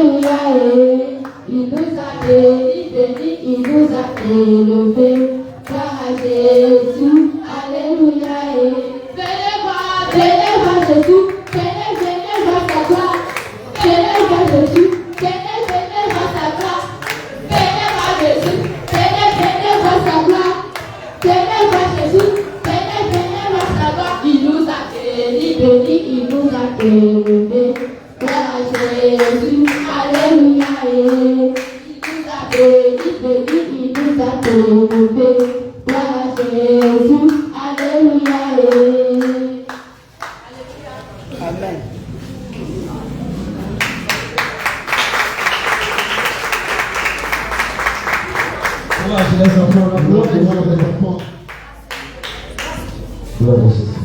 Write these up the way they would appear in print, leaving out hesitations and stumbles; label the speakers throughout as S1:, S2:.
S1: Alléluia, il nous a bénis, il nous a élevés. Gloire à Jésus, Alléluia, venez voir Jésus, venez voir sa gloire. Venez voir Jésus, venez voir sa gloire. Venez voir Jésus, venez voir sa gloire. Venez voir Jésus, venez voir sa gloire. Il nous a bénis, il nous a élevés. Gloire à Jésus, Alléluia, il nous a bénis, il nous a élevés. Gloire à Jésus, Alléluia.
S2: Amen.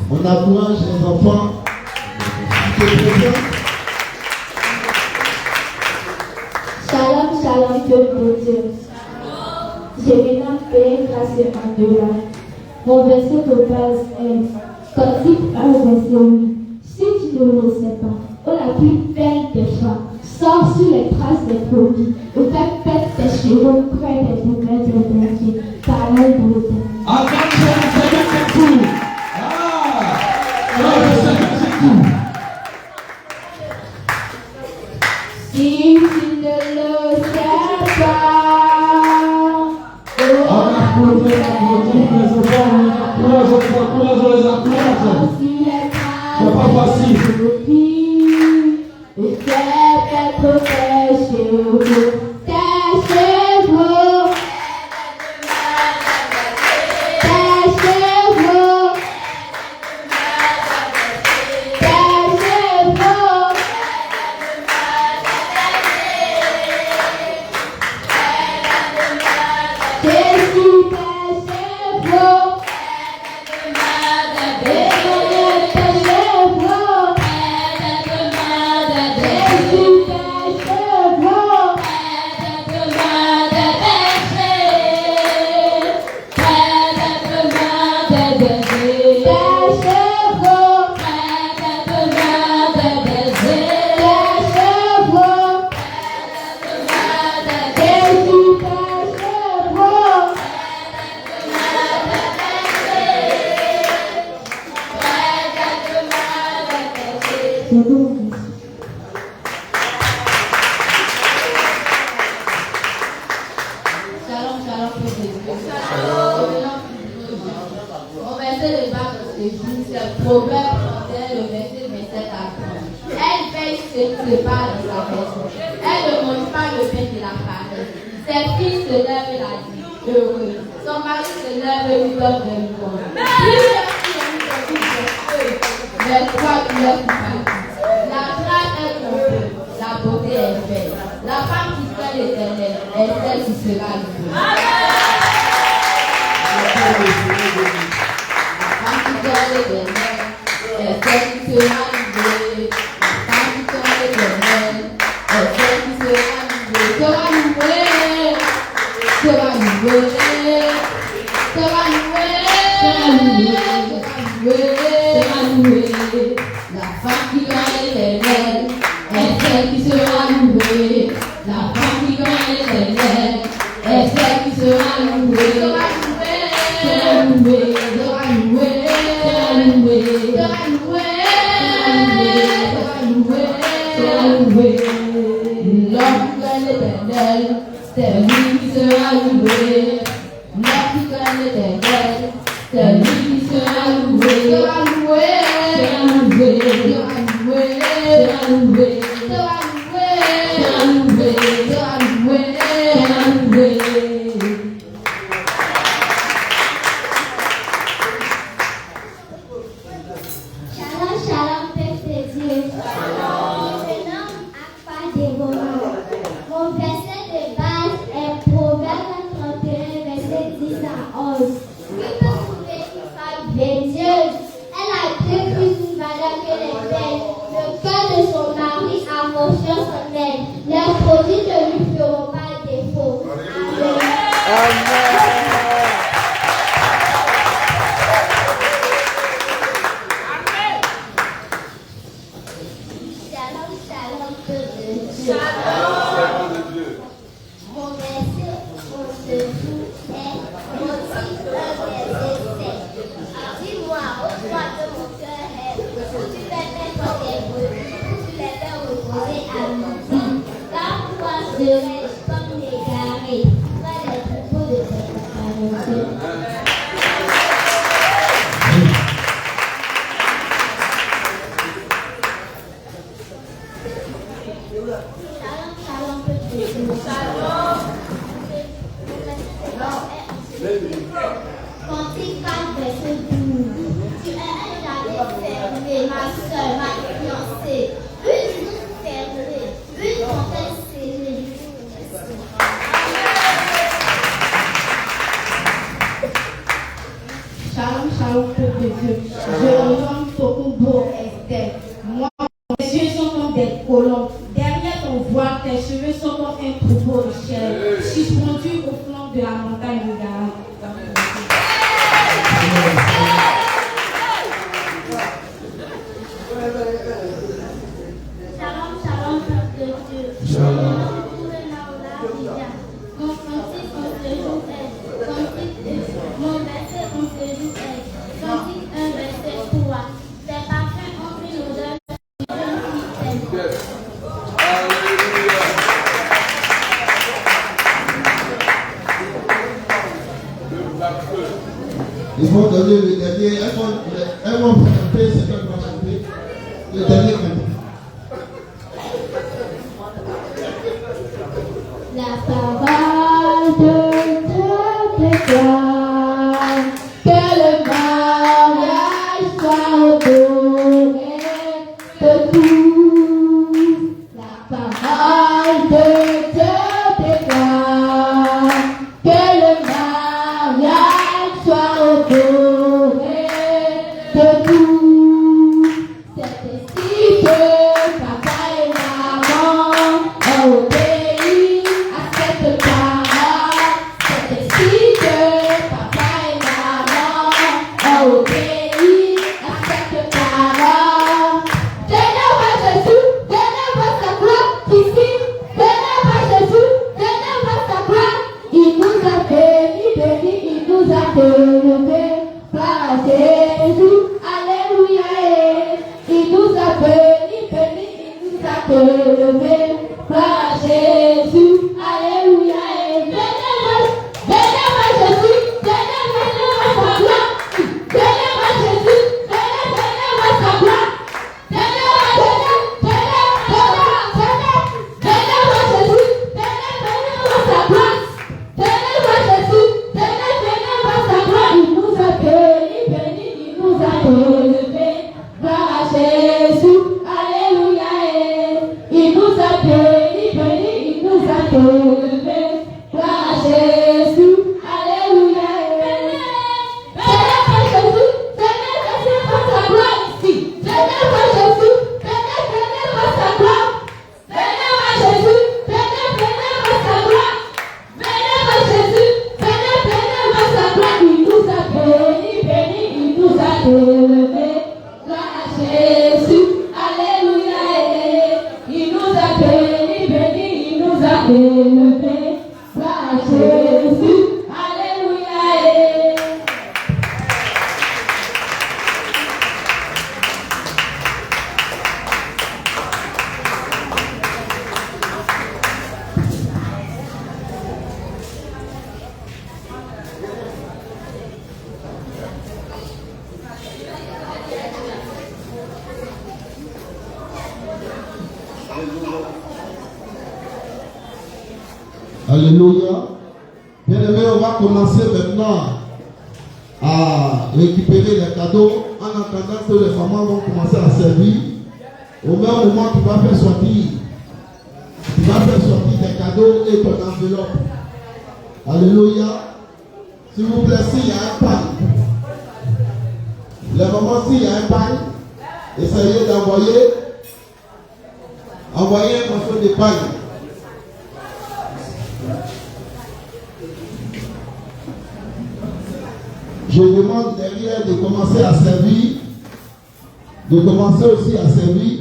S3: On encourage les enfants.
S1: Shalom, shalom, Dieu de Dieu. J'ai maintenant paix grâce à Dieu. Mon verset de base est Cantique 1, verset 8. Si tu ne le sais pas, on a pris belle des femmes, sors sur les traces des produits, et fais pète tes cheveux près des demeures de berger. Parole de l'Éternel.
S4: Attention, c'est tout.
S1: Si tu ne le sais pas, on a pris les traces des produits, et fais pète tes cheveux.
S5: Elle a plus une valeur que les belles. Le cœur de son mari
S1: Mon verset pour ce jour est Motif 1, verset 7. Dis-moi, au fond de mon cœur est, où tu les mets dans tes brebis, où tu les fais reposer à midi. Car toi serais-je comme l'égaré, près des troupeaux de tes compagnons. Shalom, petit Dieu. Shalom. Cantique 4, verset 12. Tu es un jardin fermé, ma soeur, ma fiancée. Une route fermée, une fontaine scellée.
S2: Shalom, shalom, peuple de Dieu. Je rejoins Tokubo Esther. Moi, tes yeux sont comme des colombes. Derrière ton voile, tes cheveux sont comme un troupeau de chèvres, suspendus au flanc de la montagne de Gara.
S1: Shalom, shalom, peuple de Dieu.
S3: Shalom.
S1: Mon cantique en ce jour est, mon verset en ce jour est, cantique 1, verset 3. Tes parfums ont une odeur de jeune fille.
S3: Il faut donner le dernier. Elles vont chanter ce qu'elles vont chanter. Le dernier cantique.
S1: La parole de Dieu déclare que le mariage soit honoré de tous. La parole de Dieu déclare que le mariage soit honoré de tous. C'est ainsi que papa et maman ont obéi à cette parole. C'est ainsi que papa et maman ont obéi à cette parole. Ténèbres Jésus, ténèbres sa gloire ici. Ténèbres Jésus, ténèbres sa gloire. Il nous a bénis, bénis, il nous a élevés. Gloire à Jésus, alléluia. Il nous a bénis, bénis, il nous a élevés. Gloire à Jésus, alléluia. Ténèbres Jésus, ténèbres sa gloire. Ténèbres Jésus, ténèbres sa gloire. Ténèbres Jésus, ténèbres sa gloire. Ténèbres Jésus, ténèbres sa gloire. Il nous a bénis, bénis, il nous a élevés. Gloire à Jésus, alléluia. Il nous a bénis, bénis, il nous a élevés. Gloire à Jésus, alléluia. Ténèbres Jésus, ténèbres sa gloire ici. Ténèbres Jésus, ténèbres sa gloire. Ténèbres Jésus, ténèbres sa gloire. Ténèbres Jésus, ténèbres sa gloire. Il nous a bénis, bénis, il nous a élevés. Gloire à Jésus, alléluia. Il nous a bénis, bénis, il nous a élevés. Gloire à Jésus, alléluia.
S3: Alléluia. Bien-aimés, on va commencer maintenant à récupérer les cadeaux en attendant que les mamans vont commencer à servir. Au même moment, tu vas faire sortir tes cadeaux et ton enveloppe. Alléluia. S'il vous plaît, s'il y a un pain, les mamans, s'il y a un pain, essayez d'envoyer un morceau de pain. Je demande derrière de commencer à servir, de commencer aussi à servir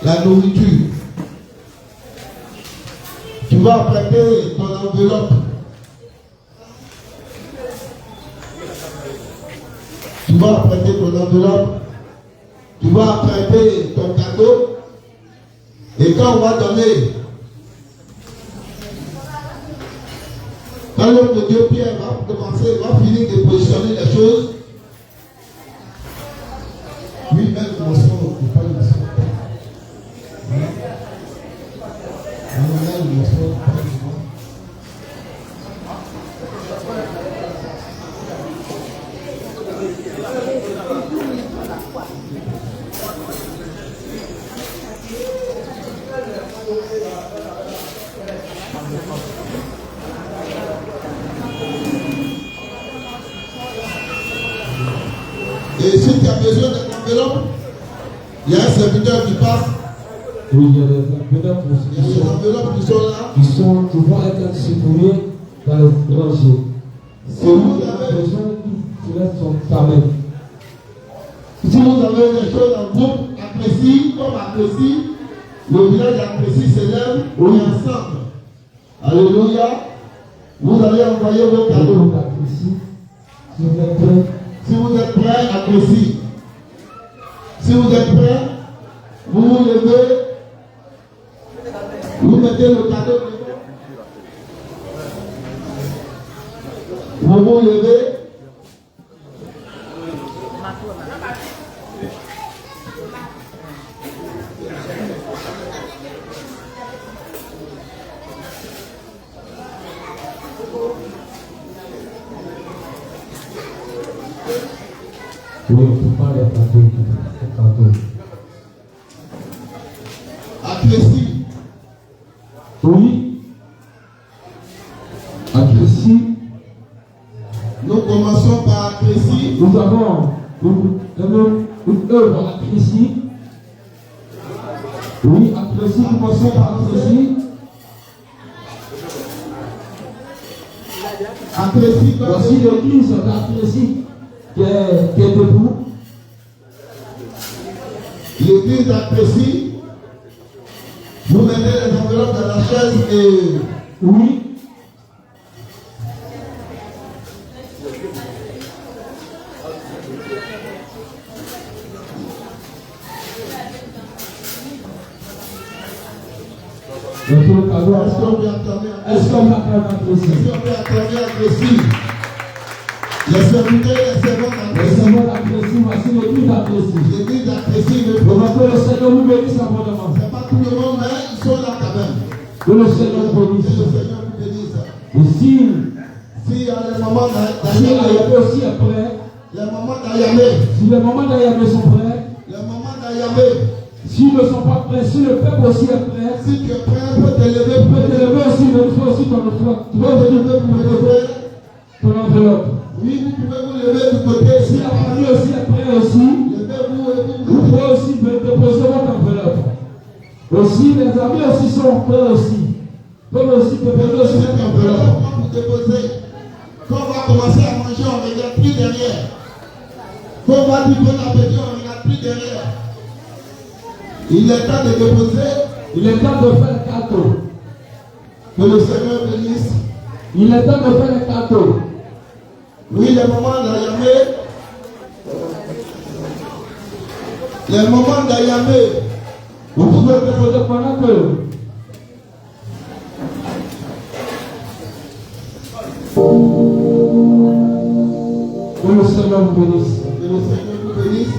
S3: la nourriture. vas apprêter ton enveloppe. Tu vas apprêter ton enveloppe. Tu vas apprêter ton cadeau. Et quand on va donner, quand l'homme de Dieu Pierre va commencer, va finir de positionner les choses, lui-même mon son, il pas le son. Et si tu as besoin d'un enveloppe, il y a un serviteur qui passe.
S4: Oui, il y a des enveloppes
S3: qui sont là.
S4: Qui vont être distribués dans les rangées. Si vous avez besoin, tu laisses ta main.
S3: Si vous avez des choses en groupe, apprécie, comme apprécie, le village apprécie s'élève, on est ensemble. Alléluia. Vous allez envoyer vos cadeaux.
S4: Si vous êtes prêts,
S3: si vous êtes prêts, apprécie. Si vous êtes prêts, vous vous levez, vous mettez le cadeau. Vous vous levez.
S4: oui, on peut pas les cadeaux.
S3: Apprécie.
S4: Oui. Apprécie.
S3: Nous commençons par apprécie.
S4: Nous avons une œuvre apprécie. Oui, apprécie. Commençons par apprécie.
S3: Apprécie.
S4: Voici l'église d'apprécie qui est debout.
S3: L'église apprécie. Vous mettez les enveloppes dans la chaise et.
S4: Oui.
S3: Est-ce qu'on peut attendre apprécie? Les serviteurs, les servants apprécient.
S4: Voici l'église apprécie.
S3: L'église apprécie.
S4: Le Seigneur nous bénisse abondamment.
S3: C'est pas tout le monde, mais ils sont là quand même.
S4: Que le Seigneur bénisse.
S3: Que le Seigneur nous bénisse.
S4: Et
S3: si y a les mamans
S4: d'Ayamé aussi est prêt,
S3: les mamans d'Ayamé,
S4: si les mamans d'Ayamé sont prêts,
S3: les mamans d'Ayamé,
S4: s'ils ne sont pas prêts, si le peuple aussi est prêt,
S3: si tu es prêt, peut te lever,
S4: aussi, mais il faut aussi ton enveloppe. Tu vas venir pour lever ton enveloppe.
S3: Oui, vous pouvez vous lever du côté.
S4: Si la famille aussi est prête aussi, vous pouvez aussi déposer votre enveloppe. Aussi, les amis aussi sont prêts aussi. Comme aussi déposer aussi votre enveloppe.
S3: Quand on va commencer à manger, on ne regarde plus derrière. Quand on va dire bon appétit, on ne regarde plus derrière. Il est temps de déposer.
S4: Il est temps de faire le cadeau.
S3: Que le Seigneur bénisse.
S4: Il est temps de faire le cadeau.
S3: Oui, les mamans d'Ayamé. Les mamans d'Ayamé.
S4: Vous pouvez déposer pendant que. Que le Seigneur vous bénisse.
S3: Que le Seigneur vous bénisse.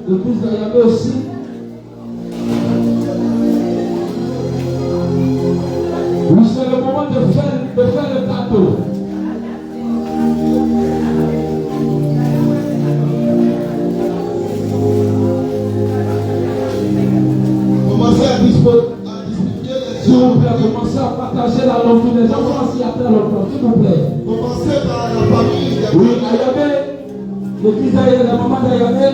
S4: L'église d'Ayamé aussi. Oui, c'est le moment de faire le cadeau.
S3: Commencez à distribuer
S4: S'il vous plaît, commencez à partager la langue. Les gens vont s'y appeler longtemps, s'il vous plaît.
S3: Commencez par la famille.
S4: Oui, Ayamé. L'église d'Ayamé, la maman d'Ayamé.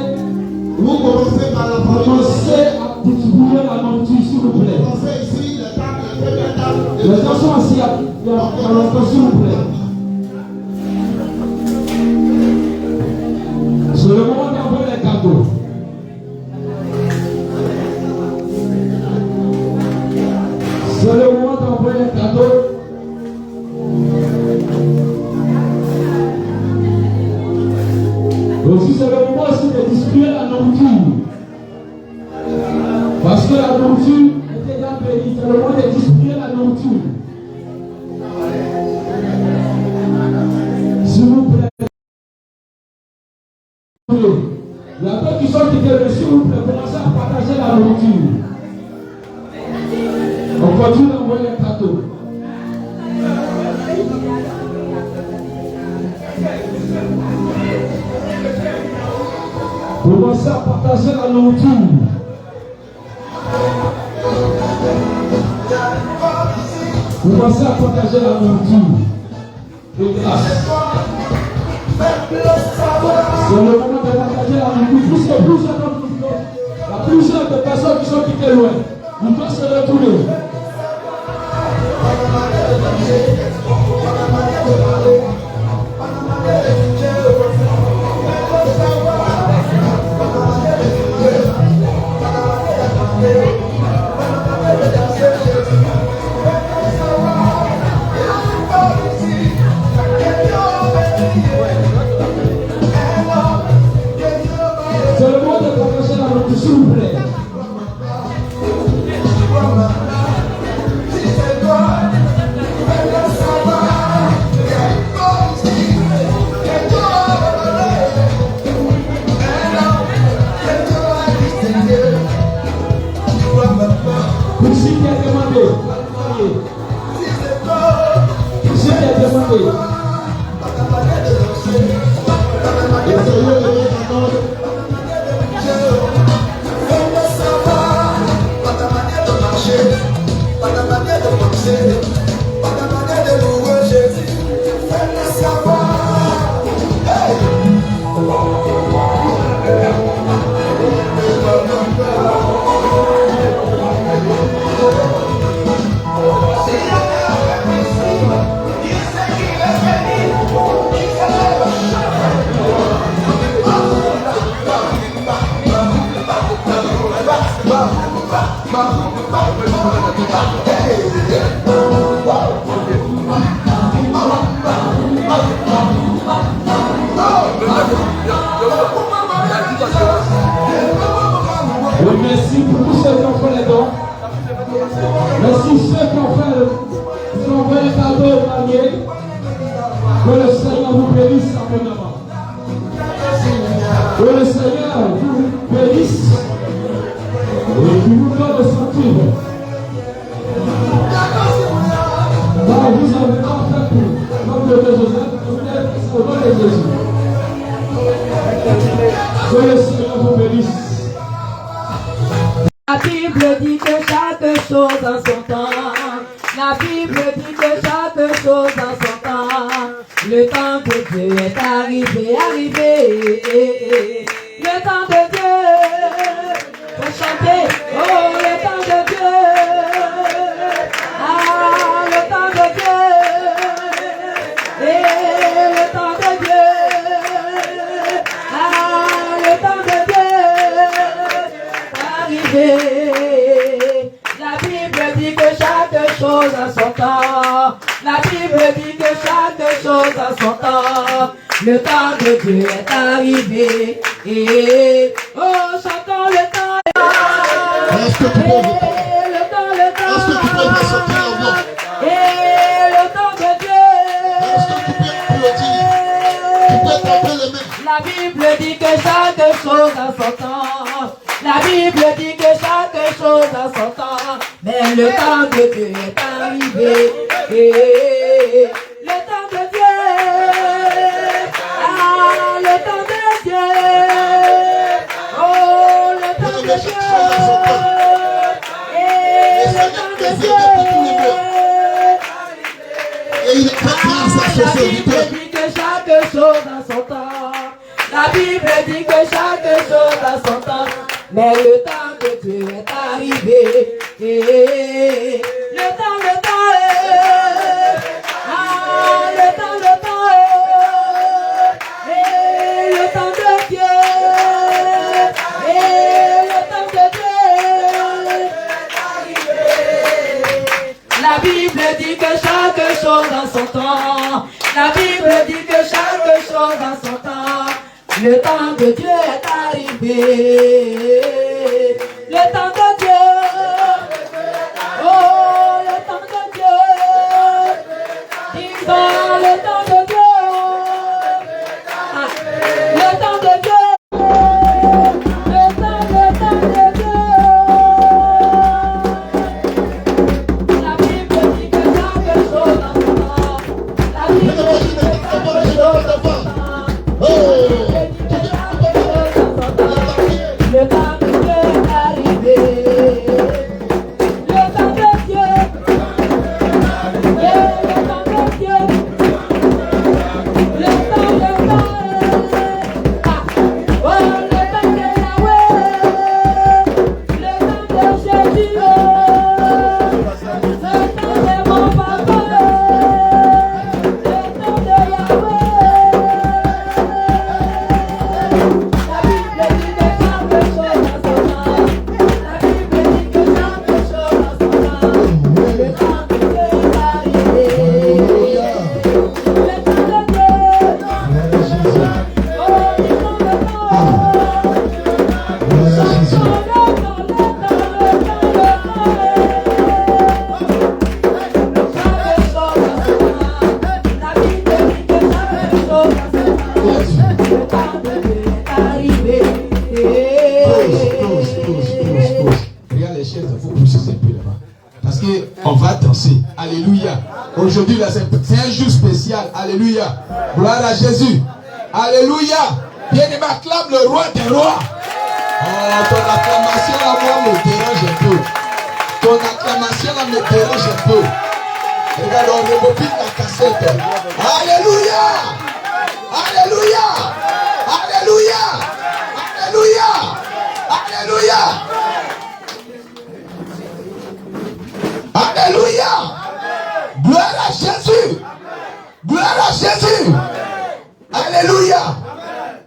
S3: Vous commencez par la famille.
S4: Commencez à distribuer la nourriture, s'il vous plaît.
S3: Commencez ici, les tables.
S4: Les gens sont assis il y a longtemps, s'il vous plaît. C'est le moment d'envoyer les cadeaux. C'est le moment d'envoyer les cadeaux. Aussi, c'est le moment aussi de distribuer la nourriture. Parce que la nourriture était déjà bénie. C'est le moment de distribuer la nourriture. S'il vous plaît. Il y a d'autres qui sont quittés, s'il vous plaît, commencez à partager la nourriture. On continue d'envoyer les cadeaux. Commencez à partager la nourriture. Commencez à partager la nourriture. De grâce. C'est le moment de partager la nourriture. Puisque plusieurs de personnes qui sont quittées loin, nous devons se retourner. C'est le moment de partager la nourriture, s'il vous plaît. Ici qui a demandé. Ici qui a demandé. Merci pour tous ceux qui ont fait les dons. Merci ceux qui ont fait les cadeaux au panier. Que le Seigneur vous bénisse abondamment. Que le Seigneur vous bénisse et qui vous donne le sentir. Car vous avez en fait tout. Comme le Joseph, vous êtes au nom de Jésus. Que le Seigneur vous bénisse.
S5: La Bible dit que chaque chose en son temps. La Bible dit que chaque chose en son temps. Le temps de Dieu est arrivé. Le temps de Dieu. Faut chanter. Oh, le temps de Dieu. Ah, le temps de Dieu. Et le temps de Dieu. Ah, le temps de Dieu. Arrivé. La Bible dit que chaque chose a son temps. La Bible dit que chaque chose a son temps. Le temps de Dieu est arrivé. Et oh, chantons le temps.
S3: Est-ce que tu peux
S5: Le temps.
S3: Est-ce que tu peux ressentir la voix?
S5: Et le temps de Dieu.
S3: Est-ce que tu peux applaudir? Tu peux taper les mains.
S5: La Bible dit que chaque chose a son temps. La Bible dit que chaque chose a son temps. Mais le temps de Dieu est arrivé. Et le temps de Dieu. Ah, le temps de Dieu. Oh, le temps de Dieu. Et le temps de Dieu.
S3: Et il fait grâce à son
S5: La Bible
S3: serviteur.
S5: dit que chaque chose a son temps. La Bible dit que chaque chose a son temps. Mais le temps de Dieu est arrivé. Et La Bible dit que chaque chose en son temps. La Bible dit que chaque chose en son temps. Le temps de Dieu est arrivé. Le temps de Dieu. Oh, le temps de Dieu. Disons le temps de Dieu. Ah, le temps de Dieu.
S6: Aujourd'hui, c'est un jour spécial. Alléluia. Gloire à Jésus. Alléluia. Bien-aimé, acclame le roi des rois. Oh, ton acclamation là, moi, me dérange un peu. Ton acclamation là, me dérange un peu. Regarde, on rebobine la cassette. Alléluia. Alléluia. Alléluia. Alléluia. Alléluia. Alléluia. Gloire à Jésus. Gloire à Jésus. Alléluia.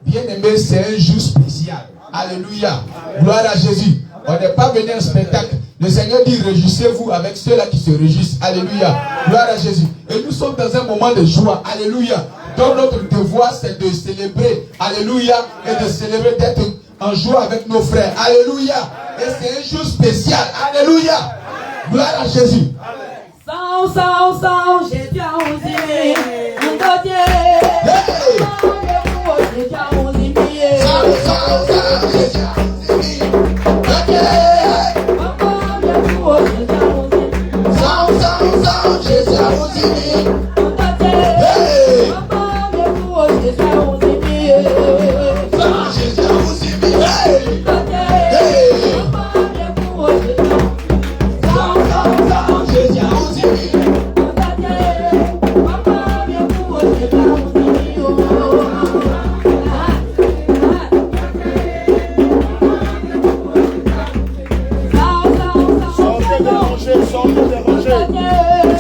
S6: Bien-aimé, c'est un jour spécial. Alléluia. Gloire à Jésus. On n'est pas venu à un spectacle. Le Seigneur dit, réjouissez-vous avec ceux-là qui se réjouissent. Alléluia. Gloire à Jésus. Et nous sommes dans un moment de joie. Alléluia. Donc notre devoir, c'est de célébrer. Alléluia. Et de célébrer, d'être en joie avec nos frères. Alléluia. Et c'est un jour spécial. Alléluia. Gloire à Jésus.
S5: Jésus a osé. Mon Dieu. Jésus a osé.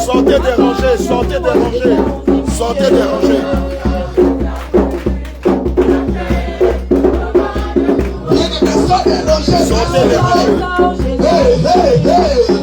S7: Sortez des rangées, sortez des rangées, sortez des rangées. Sortez des rangées. Hey, hey, hey.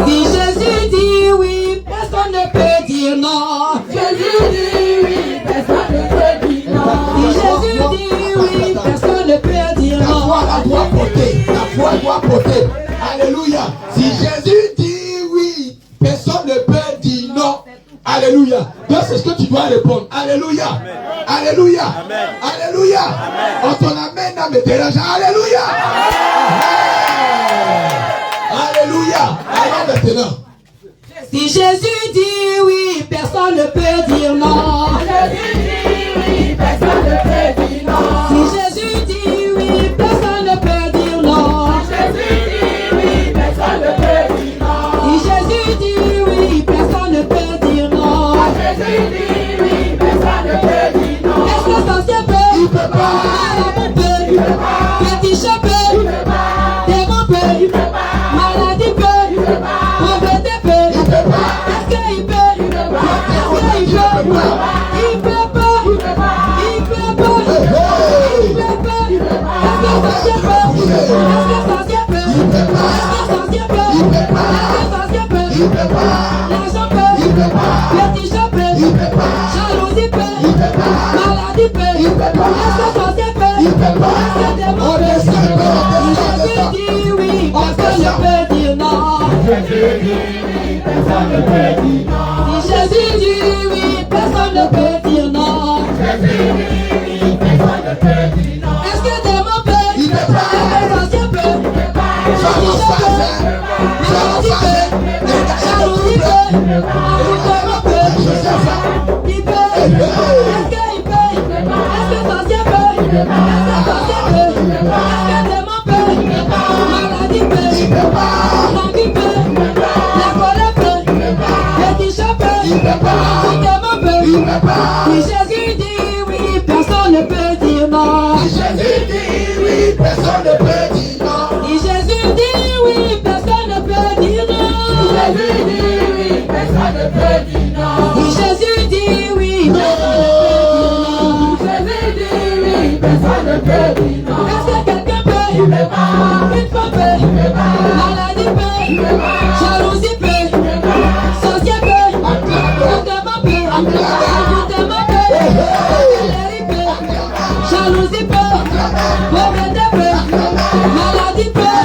S5: Si Jésus dit oui, personne ne peut dire non. Jésus dit oui, personne ne peut dire non. Si Jésus dit oui, personne ne peut dire non.
S6: La foi doit porter. La foi doit porter. Alléluia. Si Jésus dit oui, personne ne peut dire non. Alléluia. Donc c'est ce que tu dois répondre. Alléluia. Alléluia. Alléluia. On ton amène à me déranger. Alléluia. Alléluia. Alors maintenant.
S5: Si Jésus dit oui, personne ne peut dire non. Jésus dit oui, personne ne peut dire non. Si Jésus dit oui, personne ne peut dire non. Jésus dit oui, personne ne peut dire non. Si Jésus dit oui, personne ne peut dire non. Jésus dit oui, personne ne peut dire non. Est-ce que sorcier peut? Il peut pas. Arabe peut? Il peut pas. Fétiche peut? Il peut pas. Démon peut? Il peut pas. Maladie peut? Il peut pas. Pauvreté peut? Il peut pas. Est-ce qu'il peut? Il peut pas. Est-ce qu'il peut? Il peut pas. Il peut pas. Il peut pas. Il peut pas. Il peut pas. Est-ce que sorcier peut? Est-ce que sorcier peut? Il peut pas. Est-ce que sorcier peut? Il peut pas. Est-ce que sorcier peut? Il peut pas. L'argent peut? Il peut pas. Fétiche peut? Il peut pas. Jalousie peut? Il peut pas. Maladie peut? Il peut pas. Est-ce que sorcier peut? Il peut pas. Est-ce que démon peut? Il peut pas. Jésus dit oui, personne ne peut dire non. Jésus dit oui, personne ne peut dire non. Si Jésus dit oui, personne ne peut dire non. Jésus dit oui, personne ne peut dire non. Est-ce que démon peut? Il peut pas. Est-ce que sorcier peut? Il peut pas. Fétiche peut? Maladie peut? Jalousie peut? Envoûtement peut? Il peut. Est-ce qu'il peut? Est-ce que sorcier peut? Est-ce que sorcier peut? Est-ce que démon peut? Maladie peut? L'envie peut? La colère peut? Fétiche peut? Envoûtement peut? Si Jésus dit oui, personne ne peut dire non.
S6: Si Jésus dit oui, personne ne peut dire non.
S5: Si Jésus dit oui, personne ne peut dire non. Jésus dit oui, personne ne peut dire non. Si Jésus dit oui, Jésus dit oui, personne ne peut dire non. Est-ce que quelqu'un peut? Il peut pas. Une femme peut? Il peut pas. Maladie peut? Il peut pas. Jalousie peut? Il peut pas. Sorcier peut? Envoûtement peut? Envoûtement peut? Colère peut? Jalousie peut? Pauvreté peut? Maladie peut?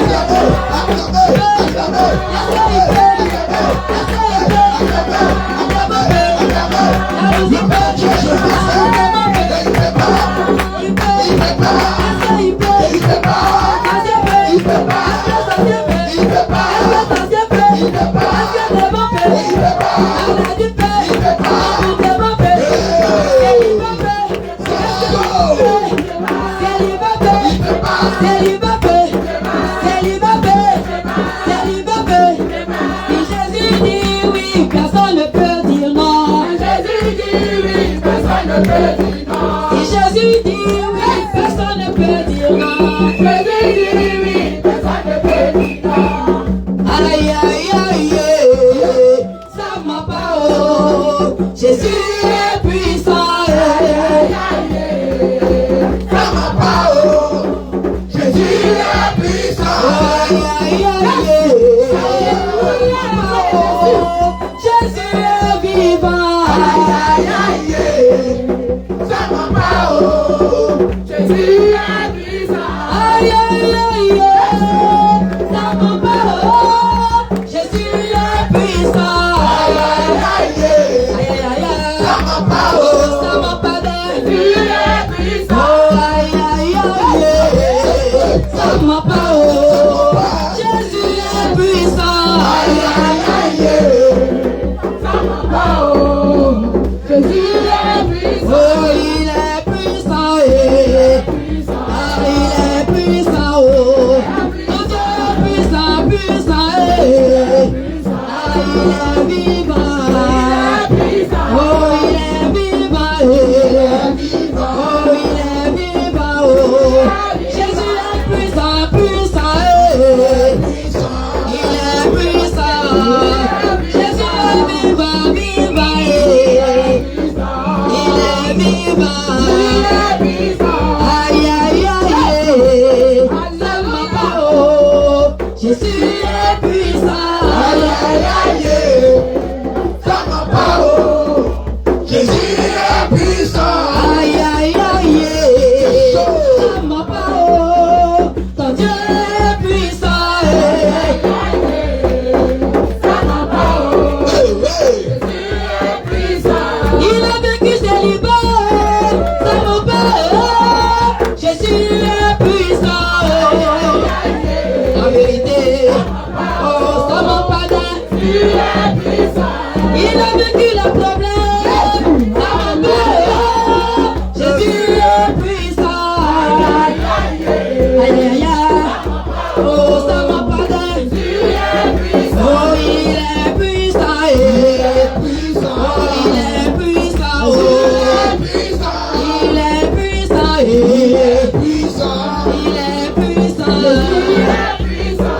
S5: Personne ne peut dire non. Jésus dit oui, personne ne peut dire non. Si Jésus dit oui, personne ne peut dire non. Jésus dit oui, personne ne peut dire non. Aïe aïe aïe, ça m'a pas oh. Jésus est puissant. Aïe aïe aïe, ça m'a pas oh. Jésus est puissant. Aïe aïe aïe, Jésus est vivant. Aïe aïe aïe, ça m'a pas oh. Jésus est puissant. Aïe aïe aïe, ça m'a pas oh. Jésus est puissant. Aïe aïe aïe, ça m'a pas oh. Ça m'a pas Jésus est puissant. Aïe aïe aïe, ça m'a pas oh. Jésus est puissant. Aïe aïe aïe, Jésus est puissant. Oh, il est puissant. Ah, il est puissant. mens pas, oh, ton Dieu est puissant. Ça ment pas, oh, Jésus est puissant. Il a vécu célibat, ça ment pas, oh, Jésus est puissant. La vérité, oh, ça ment pas, Jésus est puissant. Il a vécu le problème, ça ment pas, oh, Jésus est puissant. Aïe aïe aïe, oh ça m'a pas d'aide. Oh il est puissant, oh il est puissant, oh il est puissant, il est puissant, il est puissant,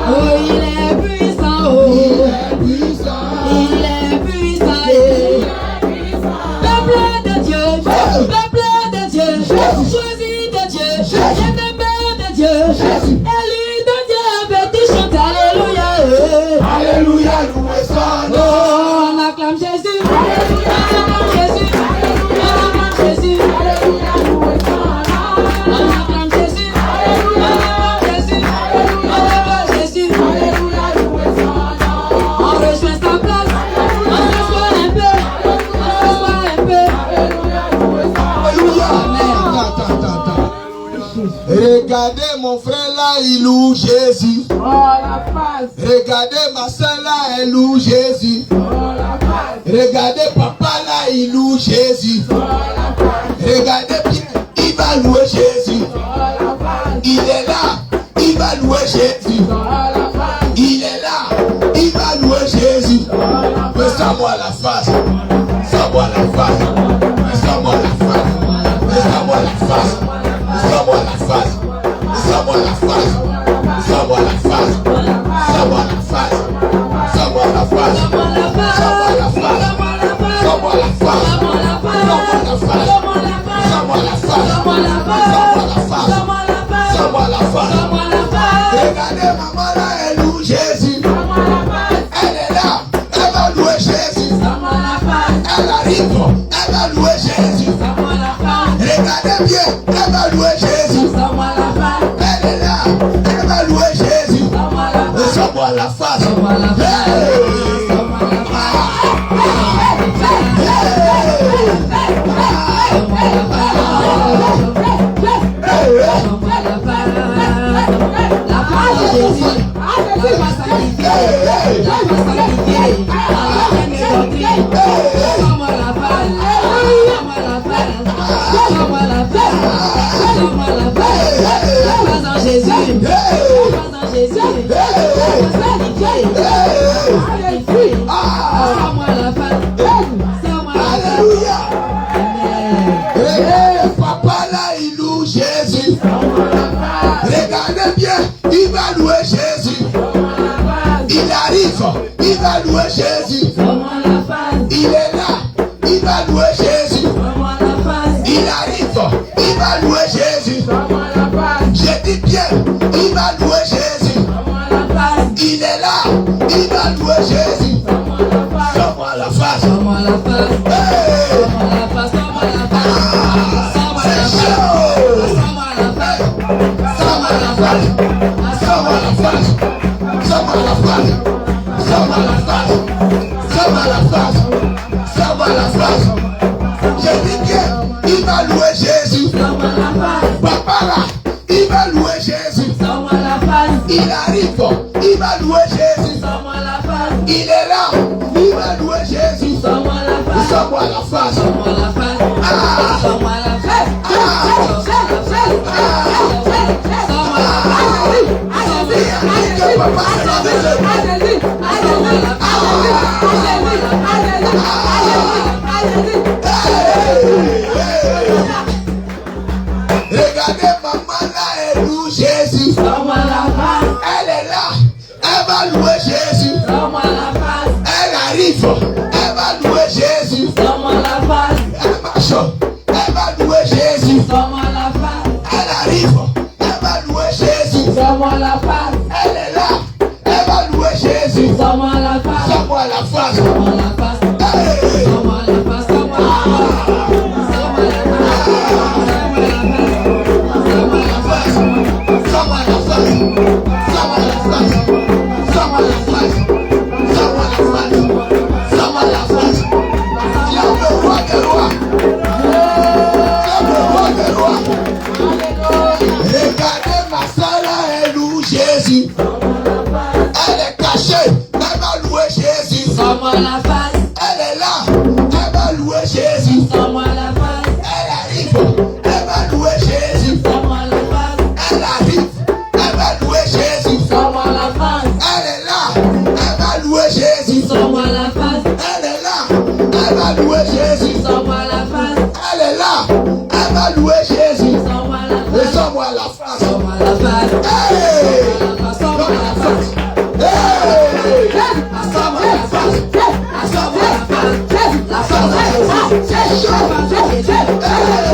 S5: oh il est puissant, oh il est puissant, peuple de Dieu, choisi de Dieu, bien-aimé de Dieu, élu de Dieu, petit chante alléluia,
S6: Alléluia, louez son nom.
S5: oh on acclame Jésus, on acclame Jésus, on acclame Jésus, on acclame Jésus, on acclame Jésus, on acclame Jésus, on rejoint sa place, on s'assoit un peu,
S6: Alléluia. Attends. Regardez mon frère là, il loue Jésus. Regardez ma soeur là, elle loue Jésus. Regardez papa là, il loue Jésus. Regardez bien, il va louer Jésus. Il est là, il va louer Jésus. Il est là, il va louer Jésus. Mais ça-moi la face. Ça-moi la face. Ça-moi la face. Ça-moi la face. Ça-moi la face. Ça-moi la face. Ça-moi la face. Ça-moi la face. Ça-moi la face. Ça-moi la face. Ça-moi la face. Ça-moi la face. Ça-moi la face. Regardez maman là, elle loue Jésus. Elle est là, elle va louer Jésus. Elle arrive, elle va louer Jésus. Regardez bien, elle va louer Jésus. Elle est là, elle va louer Jésus. Sois-moi la face. Alléluia. Regardez papa là, il loue Jésus. Regardez bien, il va louer Jésus. Il arrive, il va louer Jésus. Il est là, il va louer Jésus. Il arrive, il va louer Jésus. Je dis bien, il va louer Jésus. Il est là, il va louer Jésus. Sois-moi la face. C'est chaud. Sois-moi la face. Sois-moi la face. Sois-moi la face. Sois-moi la face. Sois-moi la face. Sois-moi la face. Je dis bien, il va louer Jésus. Papa là, il va louer Jésus. Il arrive, il va louer Jésus. Il est là, il va louer Jésus. Sois-moi la face. Regardez maman là, elle loue Jésus. Elle est là, elle va louer Jésus. Elle arrive, elle va louer Jésus. Elle marche, elle va louer Jésus. Elle arrive, elle va louer Jésus. Elle est là, elle va louer Jésus. Sois-moi la face. Hey! Jésus. Elle est cachée, elle va louer Jésus.
S5: Sors-moi la face,
S6: Elle est là, elle va louer Jésus.
S5: sors-moi la face,
S6: Elle arrive, elle va louer Jésus.
S5: sors-moi la face,
S6: Elle arrive, elle va louer Jésus.
S5: sors-moi la face,
S6: Elle est là, elle va louer Jésus.
S5: sors-moi la face,
S6: Elle est là, elle va louer Jésus.
S5: sors-moi la face,
S6: Elle est là, elle va louer Jésus.
S5: sors-moi la
S6: Et
S5: face,
S6: sors-moi la face.
S5: sors-moi la face,
S6: Hey!
S5: sors-moi la face,
S6: Hey!
S5: sors-moi la face, sors-moi la face, la face de Jésus, la face de Jésus, sors-moi la face,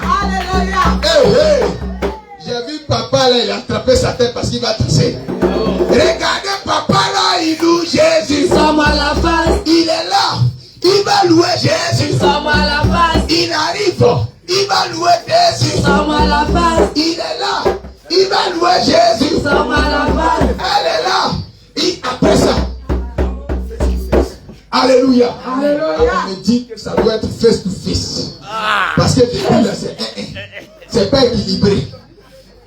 S6: Hey, hey. J'ai vu papa là, il a attrapé sa tête parce qu'il va tousser. Regardez papa là, il loue Jésus.
S5: sors-moi la face,
S6: Il est là, il va louer Jésus.
S5: sors-moi la face,
S6: Il arrive, il va louer Jésus.
S5: sors-moi la face,
S6: Il est là, il va louer Jésus.
S5: sors-moi la face,
S6: Elle est là, après ça. Alléluia. On me dit que ça doit être face to face. Parce que depuis là, c'est pas équilibré.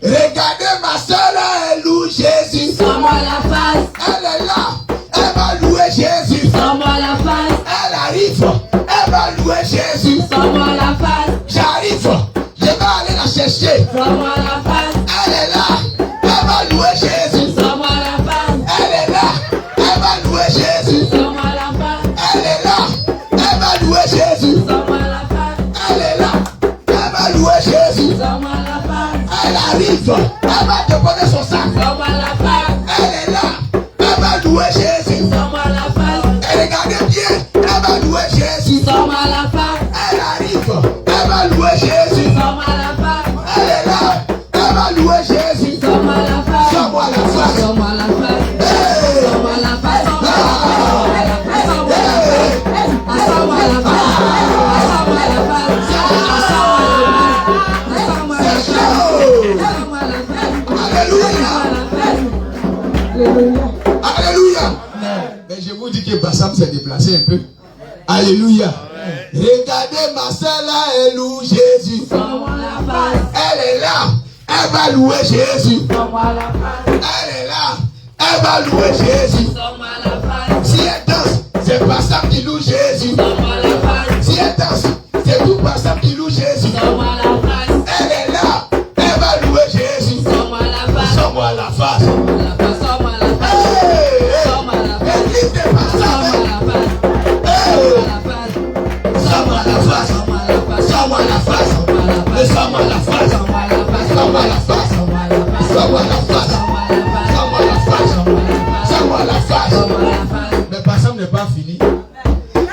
S6: Regardez ma soeur là, elle loue Jésus.
S5: sors-moi la face,
S6: Elle est là, elle va louer Jésus.
S5: sors-moi la face,
S6: Elle arrive, elle va louer Jésus.
S5: sors-moi la face,
S6: J'arrive, je vais aller la chercher.
S5: sors-moi la face,
S6: Elle est là, elle va louer Jésus.
S5: sors-moi la face,
S6: Elle est là, elle va louer Jésus.
S5: sors-moi la face,
S6: Elle est là, elle va louer Jésus.
S5: sors-moi la face,
S6: Elle est là, elle va louer Jésus.
S5: sors-moi la face,
S6: Elle arrive, elle va déposer son sac.
S5: sors-moi la face,
S6: Elle est là, elle va louer Jésus.
S5: sors-moi la face,
S6: Et regardez bien, elle va louer Jésus.
S5: sors-moi la face,
S6: Elle arrive, elle va louer Jésus.
S5: sors-moi la face,
S6: Elle est là, elle va louer Jésus.
S5: sors-moi la face,
S6: Sors-moi la face.
S5: sors-moi la face,
S6: Hey!
S5: sors-moi la face, sors-moi la face, sors-moi la face, sors-moi la face,
S6: Alléluia. Alléluia. Mais je vous dis que Bassam s'est déplacé un peu. Alléluia. Regardez ma soeur là, elle loue Jésus. Elle est là, elle va louer Jésus. Elle est là, elle va louer Jésus. Si elle danse, c'est Bassam qui loue Jésus. Si elle danse, c'est tout Bassam qui loue Jésus. Elle est là, elle va louer Jésus. Sors-moi la face. Église de Bassam. Sors-moi la face. Sors-moi la face. Sors-moi la face. Sors-moi la face. Sors-moi la face. Sors-moi la face. Sors-moi la face. Mais Bassam n'est pas fini.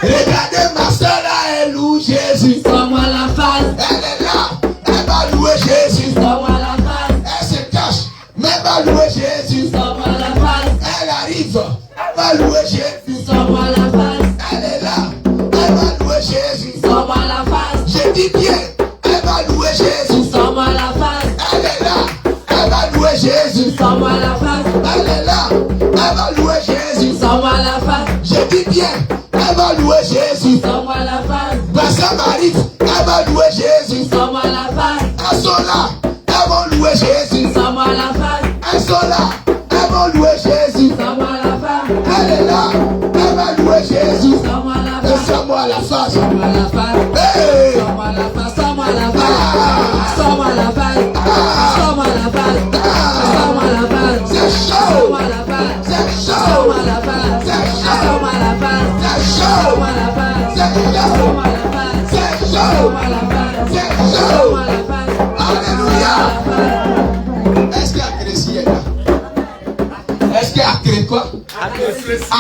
S6: Regardez ma soeur là, elle loue Jésus.
S5: Sors-moi la face,
S6: Elle est là, elle va louer Jésus.
S5: sors-moi la face,
S6: Elle se cache, mais elle va louer Jésus.
S5: sors-moi la face,
S6: Elle arrive, elle va louer Jésus.
S5: sors-moi la face,
S6: Elle est là, elle va louer Jésus.
S5: sors-moi la face,
S6: Je dis bien, elle va louer Jésus.
S5: sors-moi la face,
S6: Elle est là, elle va louer Jésus.
S5: sors-moi la face,
S6: Elle est là, elle va louer Jésus.
S5: sors-moi la face,
S6: Je dis bien, elle va louer Jésus.
S5: sors-moi la face,
S6: Bassam arrive, elle va louer Jésus.
S5: sors-moi la face,
S6: Elles sont là, elles vont louer Jésus.
S5: sors-moi la face,
S6: Elles sont là, elles vont louer Jésus.
S5: sors-moi la face,
S6: Elle est là, elle va louer Jésus.
S5: sors-moi la
S6: Et
S5: face,
S6: sors-moi la face.
S5: sors-moi la face,
S6: Hey!
S5: sors-moi la face, sors-moi la face, sors-moi la face, sors-moi la face, sors-moi la face,
S6: C'est chaud!
S5: sors-moi la face,
S6: C'est chaud!
S5: sors-moi la face, sors-moi la face,
S6: C'est chaud!
S5: sors-moi la face,
S6: C'est chaud!
S5: sors-moi la face,
S6: C'est chaud!
S5: sors-moi la face,
S6: C'est
S5: sors-moi
S6: chaud!
S5: la face,
S6: Alléluia! Est-ce qu'Acrécy est là? Est-ce qu'Acrécy quoi?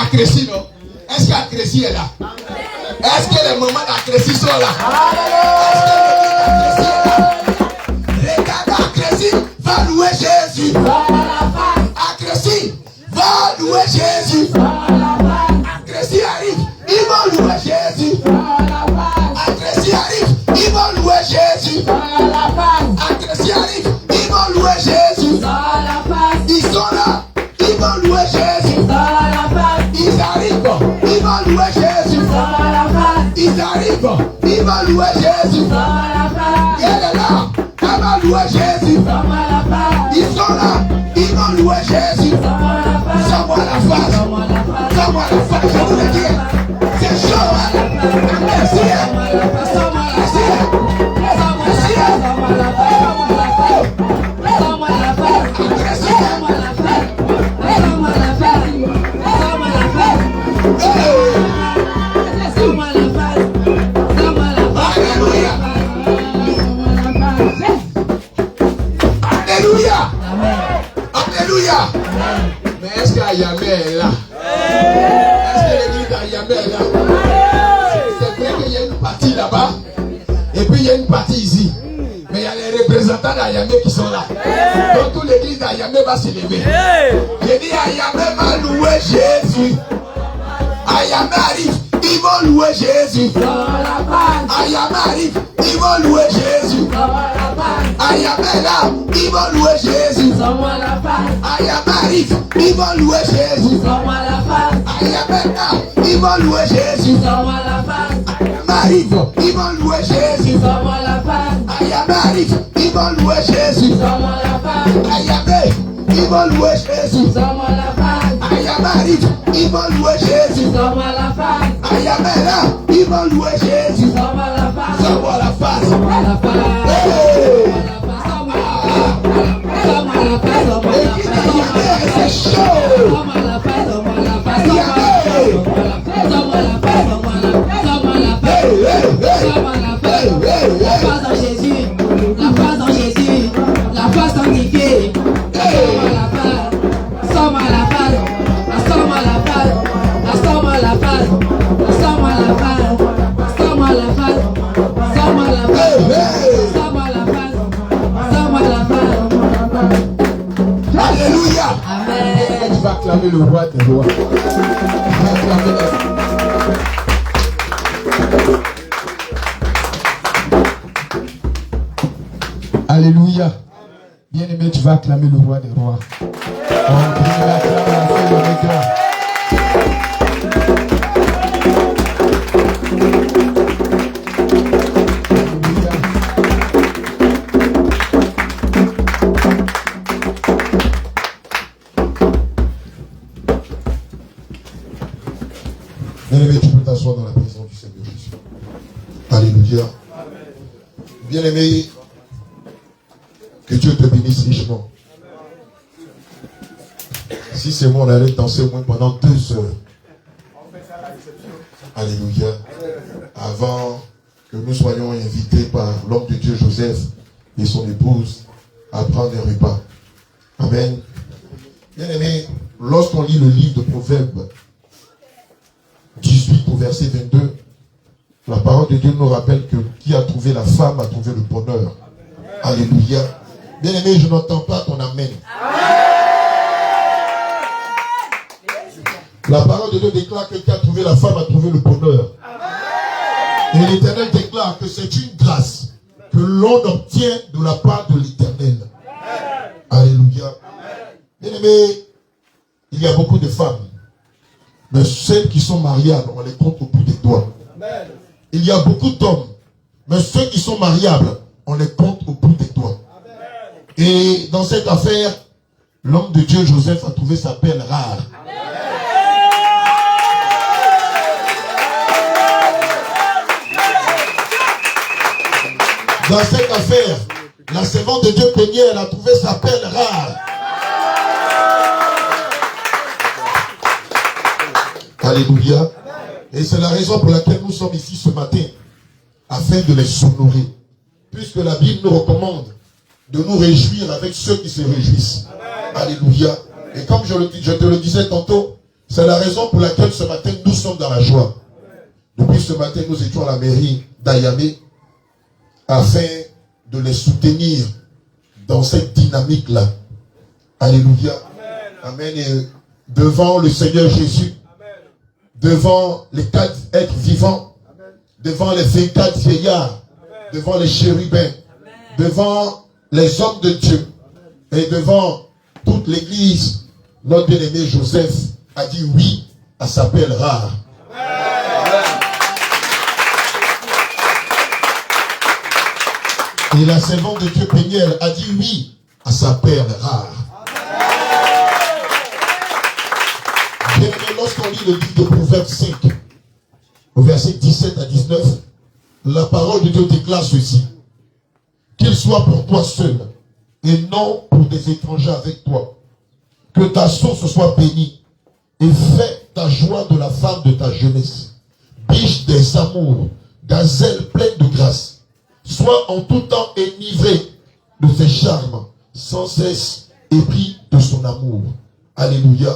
S6: Acrécy non? Est-ce qu'Acrécy est là? Est-ce que les mamans d'Acrécy sont là? Est-ce que les mamans d'Acrécy est là? Regarde, Acrécy va louer Jésus. Acrécy va louer Jésus. Acrécy arrive, ils vont louer Jésus. Acrécy arrive, ils vont louer Jésus. Acrécy arrive, ils vont louer Jésus. Ils sont là, ils vont louer Jésus. Ils arrivent, ils vont louer Jésus. va louer Jésus. Il est là. Elle va louer Jésus. Ils sont là. Ils vont louer Jésus. Sans-moi la face. Sans-moi la face. Je vous le dis. C'est chaud. Merci. Alléluia. Mais est-ce qu'Ayamé est là? Est-ce que l'église d'Ayamé est là? C'est vrai qu'il y a une partie là-bas. Et puis il y a une partie ici. Mais il y a les représentants d'Ayamé qui sont là. Donc toute l'église d'Ayamé va se lever. J'ai dit Ayamé va louer Jésus. Ayamé arrive, ils vont louer Jésus. Ayamé arrive, ils vont louer Jésus. Ayamé là, ils vont louer Jésus. Ayamé arrive, ils vont louer Jésus. Ayamé là, ils vont louer Jésus. Ayamé arrive, ils vont louer Jésus. Ayamé arrive, ils vont louer Jésus. Ayamé, ils vont louer Jésus. Ayamé arrive, ils vont louer Jésus. Ayamé là, ils vont louer Jésus. Sans-moi la face. C'est chaud.
S5: La face en Jésus, la face en Jésus, la face sanctifiée. Sans-moi la face, sans-moi la face, sans-moi la face, sans-moi la face, sans-moi la face, sans-moi la face, sans-moi la face, sans-moi la face.
S6: Alléluia.
S5: Amen.
S6: Tu vas acclamer le roi des rois. Tu vas acclamer le... Alléluia. Bien-aimé, tu vas acclamer le roi des rois. Oh, bien-aimé, acclame la fée de l'État. Bien-aimé, tu peux t'asseoir dans la présence du Seigneur Jésus. Alléluia. Bien-aimé, que Dieu te bénisse richement. Si c'est moi, on allait danser au moins pendant 2 heures. Alléluia. Avant que nous soyons invités par l'homme de Dieu Joseph et son épouse à prendre un repas. Amen. Bien-aimé, lorsqu'on lit le livre de Proverbes 18 au verset 22, la parole de Dieu nous rappelle que qui a trouvé la femme a trouvé le bonheur. Alléluia. Bien-aimé, je n'entends pas ton amen. La parole de Dieu déclare que qui a trouvé la femme a trouvé le bonheur. Et l'Éternel déclare que c'est une grâce que l'on obtient de la part de l'Éternel. Alléluia. Bien-aimé, il y a beaucoup de femmes. Mais celles qui sont mariables, on les compte au bout des doigts. Il y a beaucoup d'hommes. Mais ceux qui sont mariables, on les compte au bout des doigts. Et dans cette affaire, l'homme de Dieu Joseph a trouvé sa perle rare. Dans cette affaire, la servante de Dieu Péniel a trouvé sa perle rare. Alléluia. Et c'est la raison pour laquelle nous sommes ici ce matin, afin de les honorer. Puisque la Bible nous recommande de nous réjouir avec ceux qui se réjouissent. Alléluia. Et comme je te le disais tantôt, c'est la raison pour laquelle ce matin nous sommes dans la joie. Depuis ce matin, nous étions à la mairie d'Ayamé afin de les soutenir dans cette dynamique-là. Alléluia. Amen. Et devant le Seigneur Jésus, devant les 4 êtres vivants, devant les 24 vieillards, devant les chérubins, devant les hommes de Dieu et devant toute l'église, notre bien-aimé Joseph a dit oui à sa perle rare.
S3: Et la servante de Dieu Péniel a dit oui à sa perle rare. Bien aimé, lorsqu'on lit le livre de Proverbes 5, au verset 17 à 19, la parole de Dieu déclare ceci. Qu'il soit pour toi seul et non pour des étrangers avec toi. Que ta source soit bénie et fais ta joie de la femme de ta jeunesse. Biche des amours, gazelle pleine de grâce. Sois en tout temps enivré de ses charmes, sans cesse épris de son amour. Alléluia.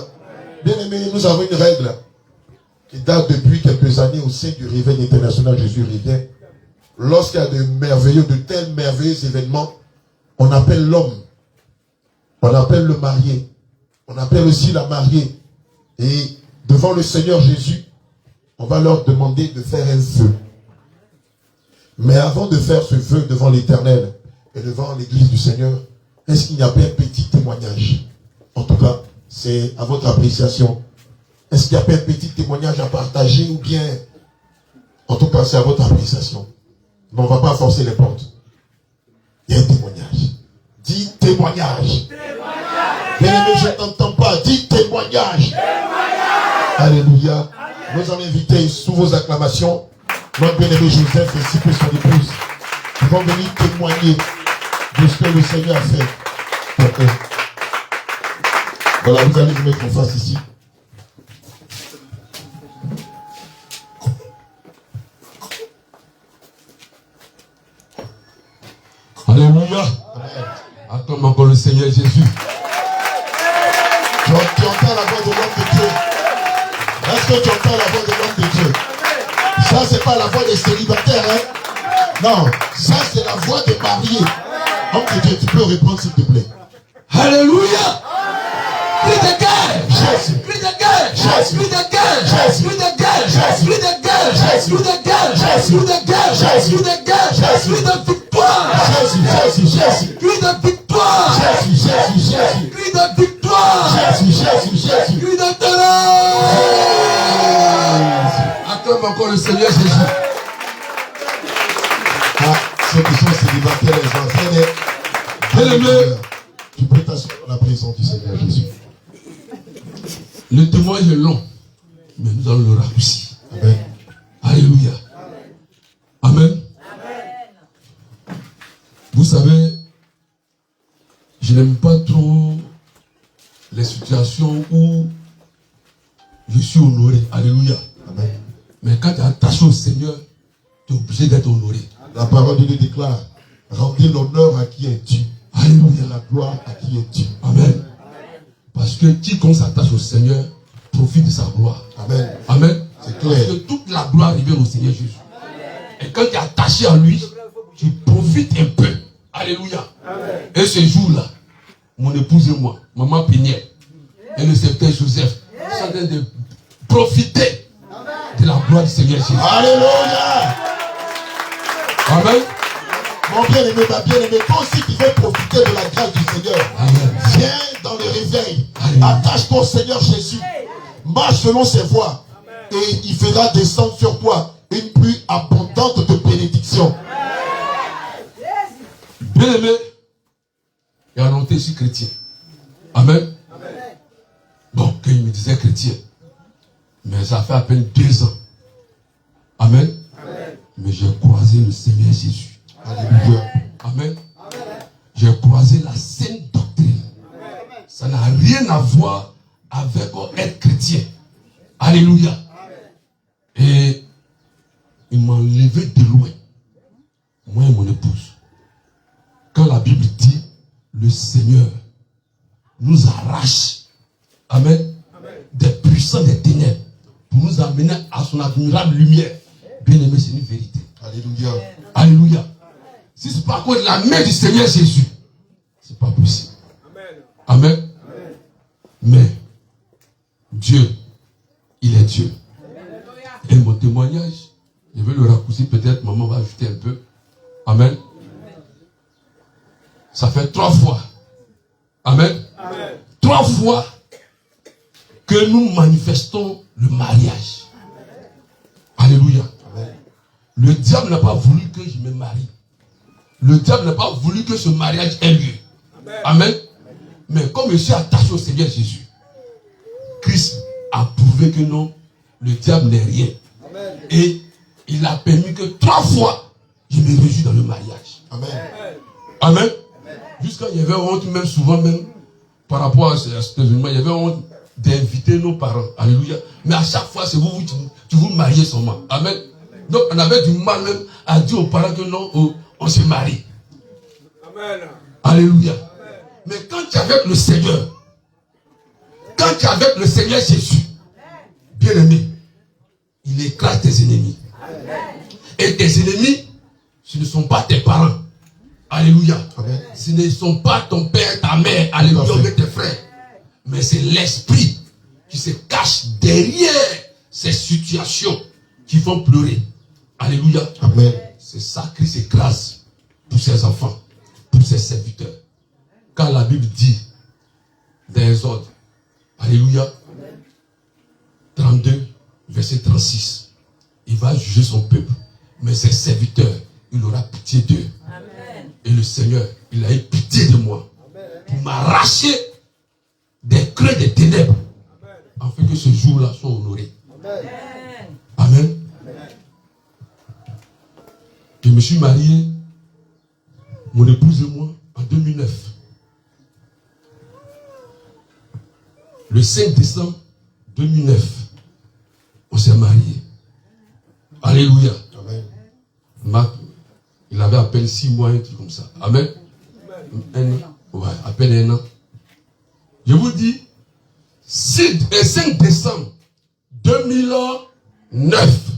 S3: Bien aimé, nous avons une règle qui date depuis quelques années au sein du Réveil international Jésus revient. Lorsqu'il y a de tels merveilleux événements, on appelle l'homme, on appelle le marié, on appelle aussi la mariée. Et devant le Seigneur Jésus, on va leur demander de faire un feu. Mais avant de faire ce feu devant l'Éternel et devant l'église du Seigneur, est-ce qu'il n'y a pas un petit témoignage? En tout cas, c'est à votre appréciation. Est-ce qu'il n'y a pas un petit témoignage à partager ou bien, en tout cas, c'est à votre appréciation. Mais on ne va pas forcer les portes. Il y a un témoignage. Dis témoignage. Bien aimé, je n'entends pas. Dis témoignage. Alléluia. Nous allons inviter sous vos acclamations notre bien-aimé Joseph ainsi que son épouse qui vont venir témoigner de ce que le Seigneur a fait pour eux. Voilà, vous allez vous mettre en face ici.
S4: Alléluia. Acclame encore le Seigneur Jésus.
S3: Tu entends la voix de l'homme de Dieu. Est-ce que tu entends la voix de l'homme de Dieu? Ça, c'est pas la voix des célibataires, hein? Non, ça, c'est la voix des mariés. Homme de Dieu, tu peux répondre, s'il te plaît.
S4: Alléluia. Cri de guerre.
S3: Jésus.
S4: Cri de guerre.
S3: Jésus.
S4: Cri de guerre.
S3: Jésus.
S4: Cri de guerre.
S3: Jésus.
S4: Cri de guerre.
S3: Jésus.
S4: Cri de guerre.
S3: Jésus.
S4: Cri de guerre.
S3: Jésus.
S4: Cri de guerre.
S3: Jésus.
S4: Cri de victoire.
S3: Jésus, Jésus, Jésus.
S4: Cri de victoire.
S3: Jésus, Jésus, Jésus.
S4: Cri de victoire.
S3: Jésus, Jésus, Jésus.
S4: Cri de terreur. Acclame encore le Seigneur Jésus.
S3: Ah, ceux qui sont célibataires, les enfants,
S4: Bien-aimé,
S3: tu peux t'asseoir dans la présence du Seigneur Jésus.
S4: le témoignage est long, mais nous allons le raccourcir.
S3: Amen.
S4: Alléluia. Amen. Vous savez, je n'aime pas trop les situations où je suis honoré. Alléluia.
S3: Amen.
S4: Mais quand tu es attaché au Seigneur, tu es obligé d'être honoré.
S3: La parole de Dieu déclare, rendez l'honneur à qui est dû.
S4: Alléluia.
S3: Et la gloire à qui est due.
S4: Amen. Parce que quiconque s'attache au Seigneur profite de sa gloire.
S3: Amen.
S4: Amen.
S3: C'est clair.
S4: Parce que toute la gloire revient au Seigneur Jésus. Et quand tu es attaché à lui, tu profites un peu. Alléluia. Amen. Et ce jour-là, mon épouse et moi, maman Péniel et le secrétaire Joseph sont en train de profiter de la gloire du Seigneur Jésus.
S3: Alléluia.
S4: Amen.
S3: Mon bien-aimé, ma bien-aimée, toi aussi qui veux profiter de la grâce du Seigneur,
S4: Amen.
S3: viens dans le réveil,
S4: Amen.
S3: attache-toi au Seigneur Jésus, marche selon ses voies, et il fera descendre sur toi une pluie abondante de bénédictions.
S4: Bien-aimé, et à longtemps, je suis chrétien. Amen. Bon, quand il me disait chrétien, mais ça fait à peine 2 ans. Amen. Mais j'ai croisé le Seigneur Jésus.
S3: Alléluia.
S4: Amen. J'ai croisé la sainte doctrine. Ça n'a rien à voir avec être chrétien. Alléluia. Et il m'a enlevé de loin, moi et mon épouse. Quand la Bible dit, le Seigneur nous arrache, amen, des puissants des ténèbres, pour nous amener à son admirable lumière. Bien aimé, c'est une vérité.
S3: Alléluia.
S4: Alléluia. Si c'est pas à cause de la main du Seigneur Jésus, c'est pas possible. Amen. Mais Dieu, il est Dieu. Et mon témoignage, je vais le raccourcir peut-être, maman va ajouter un peu. Amen. Ça fait 3 fois. Amen. 3 fois que nous manifestons le mariage. Alléluia. Le diable n'a pas voulu que je me marie. Le diable n'a pas voulu que ce mariage ait lieu. Amen. Mais comme je suis attaché au Seigneur Jésus, Christ a prouvé que non, le diable n'est rien. Et il a permis que 3 fois, je me réjouis dans le mariage. Amen. Amen. Jusqu'à il y avait honte, même souvent, même par rapport à cet événement, il y avait honte d'inviter nos parents. Alléluia. Mais à chaque fois, c'est vous qui vous mariez seulement. Amen. Donc, on avait du mal même à dire aux parents que non, on se marie. Amen. Alléluia. Amen. Mais quand tu es avec le Seigneur, quand tu es avec le Seigneur Jésus, bien aimé, il écrase tes ennemis. Amen. Et tes ennemis, ce ne sont pas tes parents. Alléluia. Amen. Ce ne sont pas ton père, ta mère, alléluia, mais tes frères. Mais c'est l'esprit qui se cache derrière ces situations qui font pleurer. Alléluia. Amen. C'est ça que Christ écrase pour ses enfants, pour ses serviteurs. Quand la Bible dit dans Exode, alléluia, 32, verset 36, il va juger son peuple, mais ses serviteurs, il aura pitié d'eux. Et le Seigneur, il a eu pitié de moi pour m'arracher des creux des ténèbres, afin que ce jour-là soit honoré. Amen. Je me suis marié, mon épouse et moi, en 2009. Le 5 décembre 2009, on s'est mariés. Alléluia. Amen. Il avait à peine 6 mois, un truc comme ça. Amen. Un an. Ouais, à peine un an. Je vous dis, 5 décembre 2009.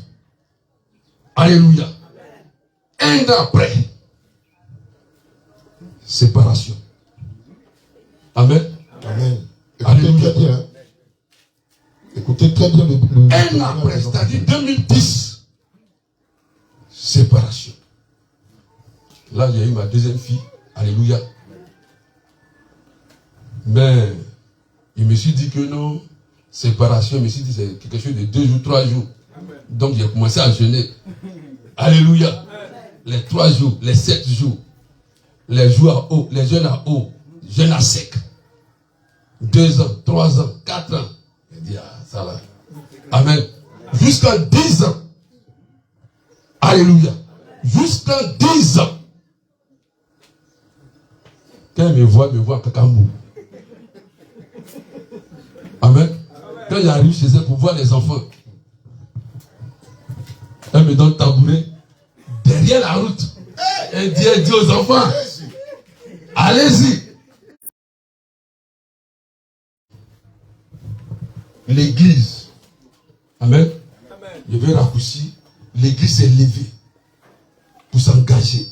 S4: Alléluia. Un an après, séparation. Amen.
S3: Amen.
S4: Alléluia.
S3: Très bien. Écoutez très bien
S4: un an après, c'est-à-dire 2010, séparation. Là, j'ai eu ma deuxième fille. Alléluia. Mais je me suis dit que non, séparation, je me suis dit c'est quelque chose de 2 jours, 3 jours. Donc j'ai commencé à jeûner. Alléluia. Les 3 jours, les 7 jours, les jours à eau, les jeûnes à eau, jeûnes à sec. 2 ans, 3 ans, 4 ans. Je dis, ah, ça là. Amen. Jusqu'à 10 ans. Alléluia. Jusqu'à 10 ans. Quand elle me voit à Kakamou. Amen. Quand j'arrive chez elle pour voir les enfants, elle me donne le tabouret derrière la route. Elle dit aux enfants, allez-y. L'église. Amen. Je vais raccourcir. L'église s'est levée pour s'engager.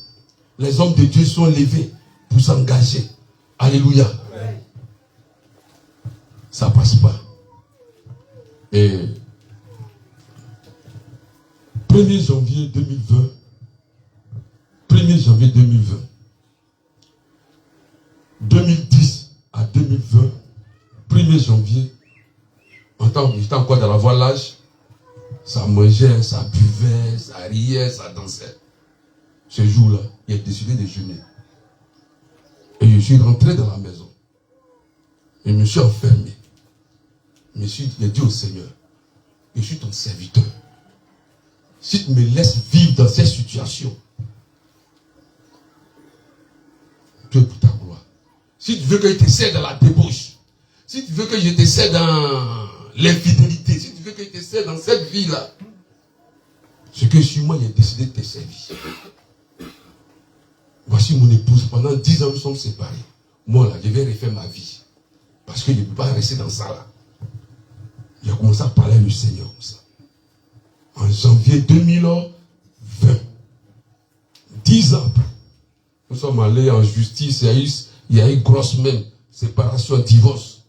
S4: Les hommes de Dieu sont levés pour s'engager. Alléluia. Amen. Ça passe pas. Et 1er janvier 2020, 1er janvier 2020, 2010 à 2020, 1er janvier, j'étais encore dans la voie l'âge, ça mangeait, ça buvait, ça riait, ça dansait. Ce jour-là, il a décidé de jeûner. Et je suis rentré dans la maison. Et je me suis enfermé. J'ai dit au Seigneur, je suis ton serviteur. Si tu me laisses vivre dans cette situation, Dieu pour ta gloire. Si tu veux que je te serve dans la débauche, si tu veux que je te serve dans l'infidélité, si tu veux que je te serve dans cette vie-là, ce que sur moi, j'ai décidé de te servir. Voici mon épouse, pendant 10 ans, nous sommes séparés. Moi, là, je vais refaire ma vie. Parce que je ne peux pas rester dans ça, là. J'ai commencé à parler avec le Seigneur comme ça. En janvier 2020, 10 ans après, nous sommes allés en justice, il y a eu grosse même séparation, divorce.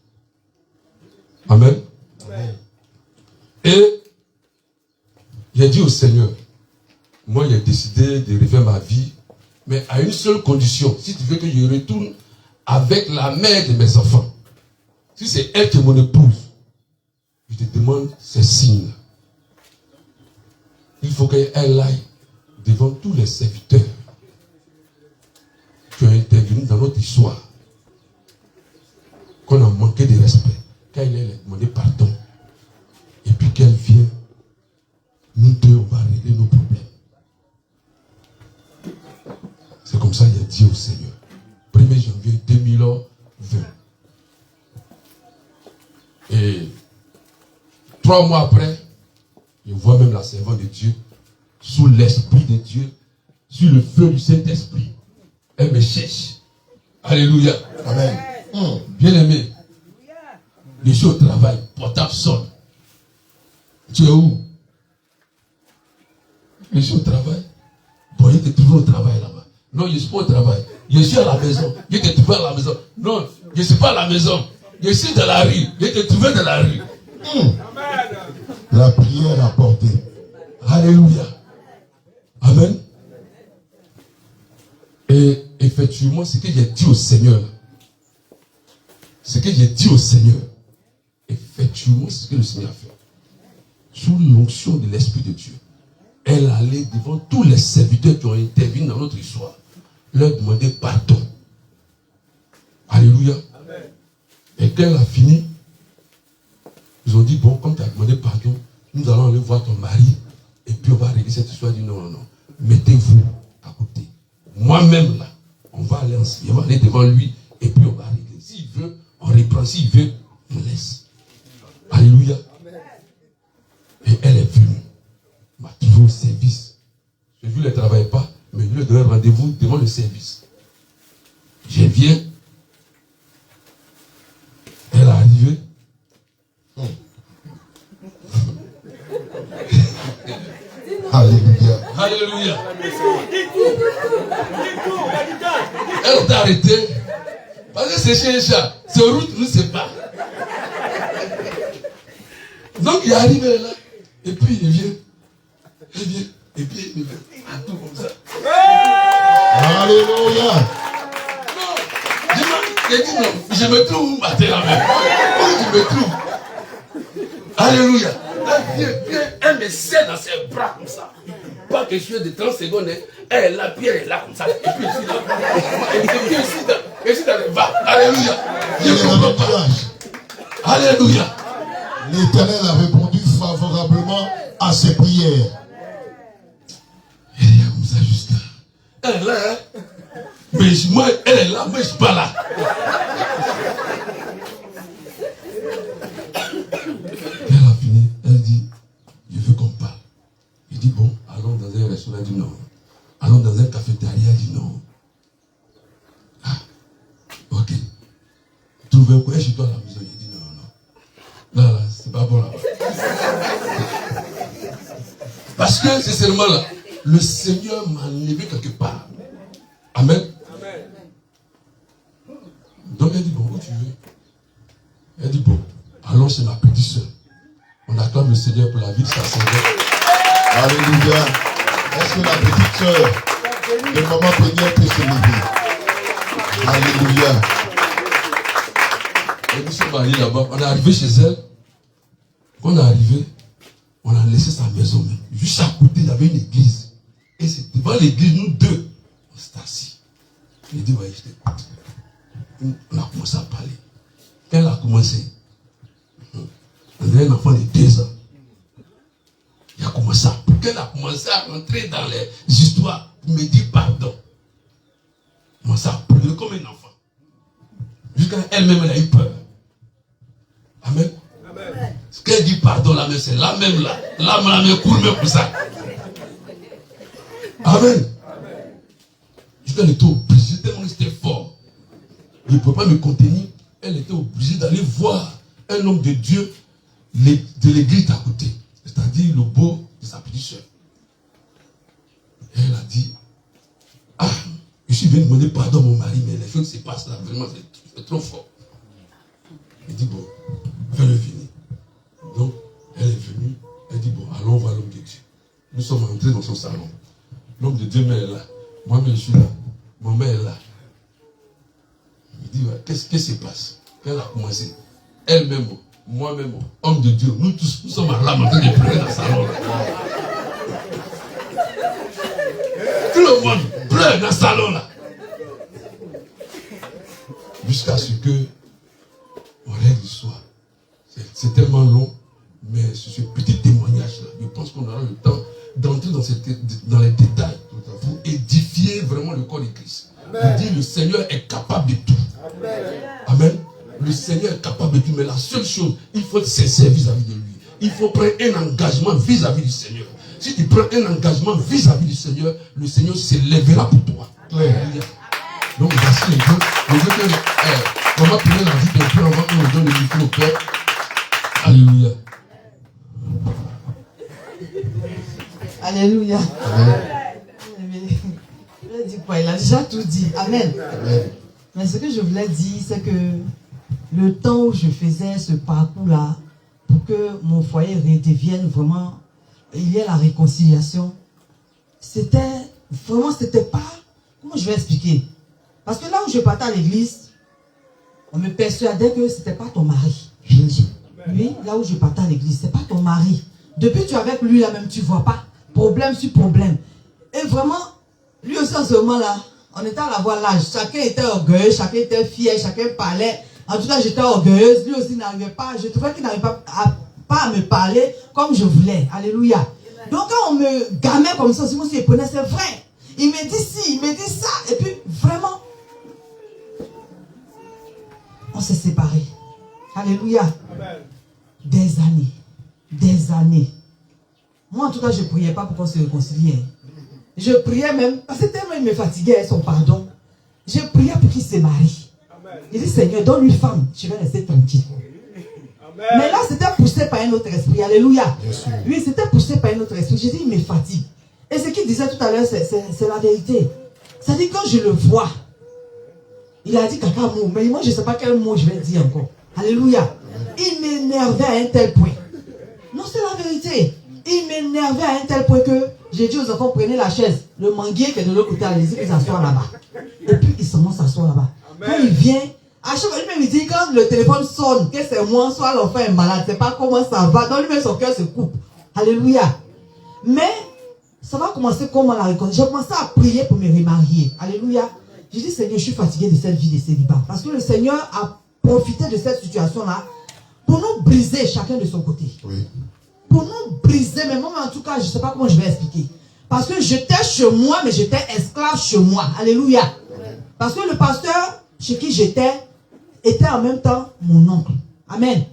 S4: Amen. Amen. Et j'ai dit au Seigneur, moi j'ai décidé de refaire ma vie, mais à une seule condition, si tu veux que je retourne avec la mère de mes enfants, si c'est elle qui est mon épouse, je te demande ces signes. Il faut qu'elle aille devant tous les serviteurs venu dans notre histoire, qu'on a manqué de respect, quand il a demandé pardon, et puis qu'elle vient, nous deux, on va régler nos problèmes. C'est comme ça qu'il a dit au Seigneur. 1er janvier 2020. Et 3 mois après, je vois même la servante de Dieu, sous l'Esprit de Dieu, sur le feu du Saint-Esprit. Elle me cherche. Alléluia.
S3: Amen.
S4: Bien aimé. Je suis au travail, portable sonne. Tu es où? Je suis au travail. Bon, il te trouve au travail là-bas. Non, je ne suis pas au travail. Je suis à la maison. Je te trouve à la maison. Non, je ne suis pas à la maison. Je suis dans la rue. Je te trouve dans la rue.
S3: La prière a porté.
S4: Alléluia. Amen. Et effectivement, ce que j'ai dit au Seigneur, effectivement, c'est ce que le Seigneur a fait. Sous l'onction de l'Esprit de Dieu, elle allait devant tous les serviteurs qui ont intervenu dans notre histoire, leur demander pardon. Alléluia. Amen. Et quand elle a fini, ils ont dit, bon, comme tu as demandé pardon, nous allons aller voir ton mari, et puis on va régler cette histoire. Elle dit, non, mettez-vous à côté. Moi-même, là, on va aller ensemble, on va aller devant lui, et puis on va régler. S'il veut, on reprend. S'il veut, on laisse. Alléluia. Et elle est venue. M'a trouvé au service. Je ne lui travaille pas, mais je lui ai donné rendez-vous devant le service. Je viens. Elle est arrivée.
S3: Alléluia.
S4: Alléluia. Elle t'a arrêté. Parce que c'est chez un chat. C'est route, nous c'est pas. Donc il arrive là. Et puis il vient. Il vient. Et puis il vient. À tout comme ça.
S3: Alléluia.
S4: Non. J'ai dit non. Je me trouve où matin là même. Où je me trouve. Alléluia. Elle me serre dans ses bras comme ça. Pas quelque chose de 30 secondes. Elle est là, puis elle est là comme ça. Et puis je suis là. Et je suis dans le bas. Alléluia. Je comprends pas. Alléluia.
S3: L'Éternel a répondu favorablement à ses prières.
S4: Elle est comme ça juste là. Elle est là. Hein? Mais moi, elle est là, mais je ne suis pas là. Elle a fini, elle dit, je veux qu'on parle. Il dit, bon, allons dans un restaurant. Elle dit non. Allons dans un cafétéria. Elle dit non. Ah, ok. Trouve un coin chez toi à la maison. Il dit non. Là, c'est pas bon là. Parce que, sincèrement là, le Seigneur m'a enlevé quelque part. Amen. Donc elle dit, bon, où tu veux? Elle dit, bon, allons chez ma petite soeur. On acclame le Seigneur pour la vie de sa sœur.
S3: Alléluia. Est-ce que la petite soeur de maman Peniel peut se lever? Alléluia.
S4: Et nous sommes allés là-bas. On est arrivé chez elle. Quand on est arrivé, on a laissé sa maison même. Juste à côté, il y avait une église. Et c'est devant l'église, nous deux, on s'est assis. Il dit, ouais, je t'écoute. On a commencé à parler. Quand elle a commencé, on avait un enfant de 2 ans. Il a commencé à, quand elle a commencé à rentrer dans les histoires, il me dit pardon. Il a commencé à pleurer comme un enfant. Jusqu'à elle-même, elle a eu peur. Amen. Amen. Ce qu'elle dit pardon là, mais c'est là même là. Là, la même court même pour ça. Amen. Jusqu'à elle était obligée, tellement c'était fort. Il ne pouvait pas me contenir. Elle était obligée d'aller voir un homme de Dieu de l'église d'à côté. C'est-à-dire le beau de sa petite soeur. Et elle a dit, ah, je suis venu demander pardon à mon mari, mais les choses se passent là, vraiment, c'est trop fort. Il dit, bon, fais-le venir. Donc, elle est venue, elle dit, bon, allons voir l'homme de Dieu. Nous sommes entrés dans son salon. L'homme de Dieu est là. Moi-même, je suis là. Mon mère est là. Il dit, ouais, qu'est-ce qui se passe? Quand elle a commencé, elle-même, moi-même, homme de Dieu, nous tous, nous sommes là, en train de pleurer dans le salon. Tout le monde pleure dans le salon là. jusqu'à ce que on règle l'histoire. C'est tellement long, mais sur ce petit témoignage-là, je pense qu'on aura le temps d'entrer dans les détails pour édifier vraiment le corps de Christ. Pour dire le Seigneur est capable de tout. Amen. Le Seigneur est capable de tout, mais la seule chose, il faut être sincère vis-à-vis de lui. Il faut prendre un engagement vis-à-vis du Seigneur. Si tu prends un engagement vis-à-vis du Seigneur, le Seigneur s'élèvera pour toi. Donc voici les deux. On va prier la vie d'un peu avant qu'on donne le micro au Père. Alléluia.
S8: Alléluia.
S4: Amen.
S8: Il a dit quoi? Il a déjà tout dit. Amen.
S4: Amen.
S8: Mais ce que je voulais dire, c'est que le temps où je faisais ce parcours-là, pour que mon foyer redevienne vraiment, il y ait la réconciliation, c'était pas, comment je vais expliquer? Parce que là où je partais à l'église, on me persuadait que c'était pas ton mari.
S4: Jésus.
S8: Oui, là où je partais à l'église, c'est pas ton mari. Depuis que tu es avec lui là même, tu vois pas. Problème sur problème. Et vraiment, lui aussi en ce moment-là, on était à la voie l'âge. Chacun était orgueilleux, chacun était fier, chacun parlait. En tout cas, j'étais orgueilleuse. Lui aussi n'arrivait pas. Je trouvais qu'il n'arrivait pas à me parler comme je voulais. Alléluia. Donc quand on me gamait comme ça, moi aussi, il prenait, c'est vrai. Il me dit ci, il me dit ça. Et puis, vraiment, on s'est séparés. Alléluia.
S7: Amen.
S8: Des années. Des années. Moi, en tout cas, je ne priais pas pour qu'on se réconcilie. Je priais même, parce que tellement il me fatiguait son pardon. Je priais pour qu'il se marie. Il dit, Seigneur, donne-lui femme, je vais rester tranquille. Amen. Mais là, c'était poussé par un autre esprit. Alléluia. Oui, c'était poussé par un autre esprit. J'ai dit, il me fatigue. Et ce qu'il disait tout à l'heure, c'est la vérité. C'est-à-dire, quand je le vois, il a dit caca mot, mais moi, je ne sais pas quel mot je vais dire encore. Alléluia. Il m'énervait à un tel point. Non, c'est la vérité. Il m'énervait à un tel point que j'ai dit aux enfants, prenez la chaise. Le manguier qui est de l'autre côté, allez-y, ils s'assoient là-bas. Et puis, ils s'en vont s'asseoir là-bas. Quand il vient, à chaque fois, lui-même, il dit, quand le téléphone sonne, que c'est moi, soit l'enfant est malade, c'est pas comment ça va. Donc, lui-même, son cœur se coupe. Alléluia. Mais, ça va commencer comment la réconciliation. J'ai commencé à prier pour me remarier. Alléluia. J'ai dit, Seigneur, je suis fatigué de cette vie de célibat. Parce que le Seigneur a profité de cette situation-là pour nous briser chacun de son côté.
S4: Oui.
S8: Pour nous briser, mais moi, en tout cas, je ne sais pas comment je vais expliquer. Parce que j'étais chez moi, mais j'étais esclave chez moi. Alléluia. Parce que le pasteur chez qui j'étais était en même temps mon oncle. Amen.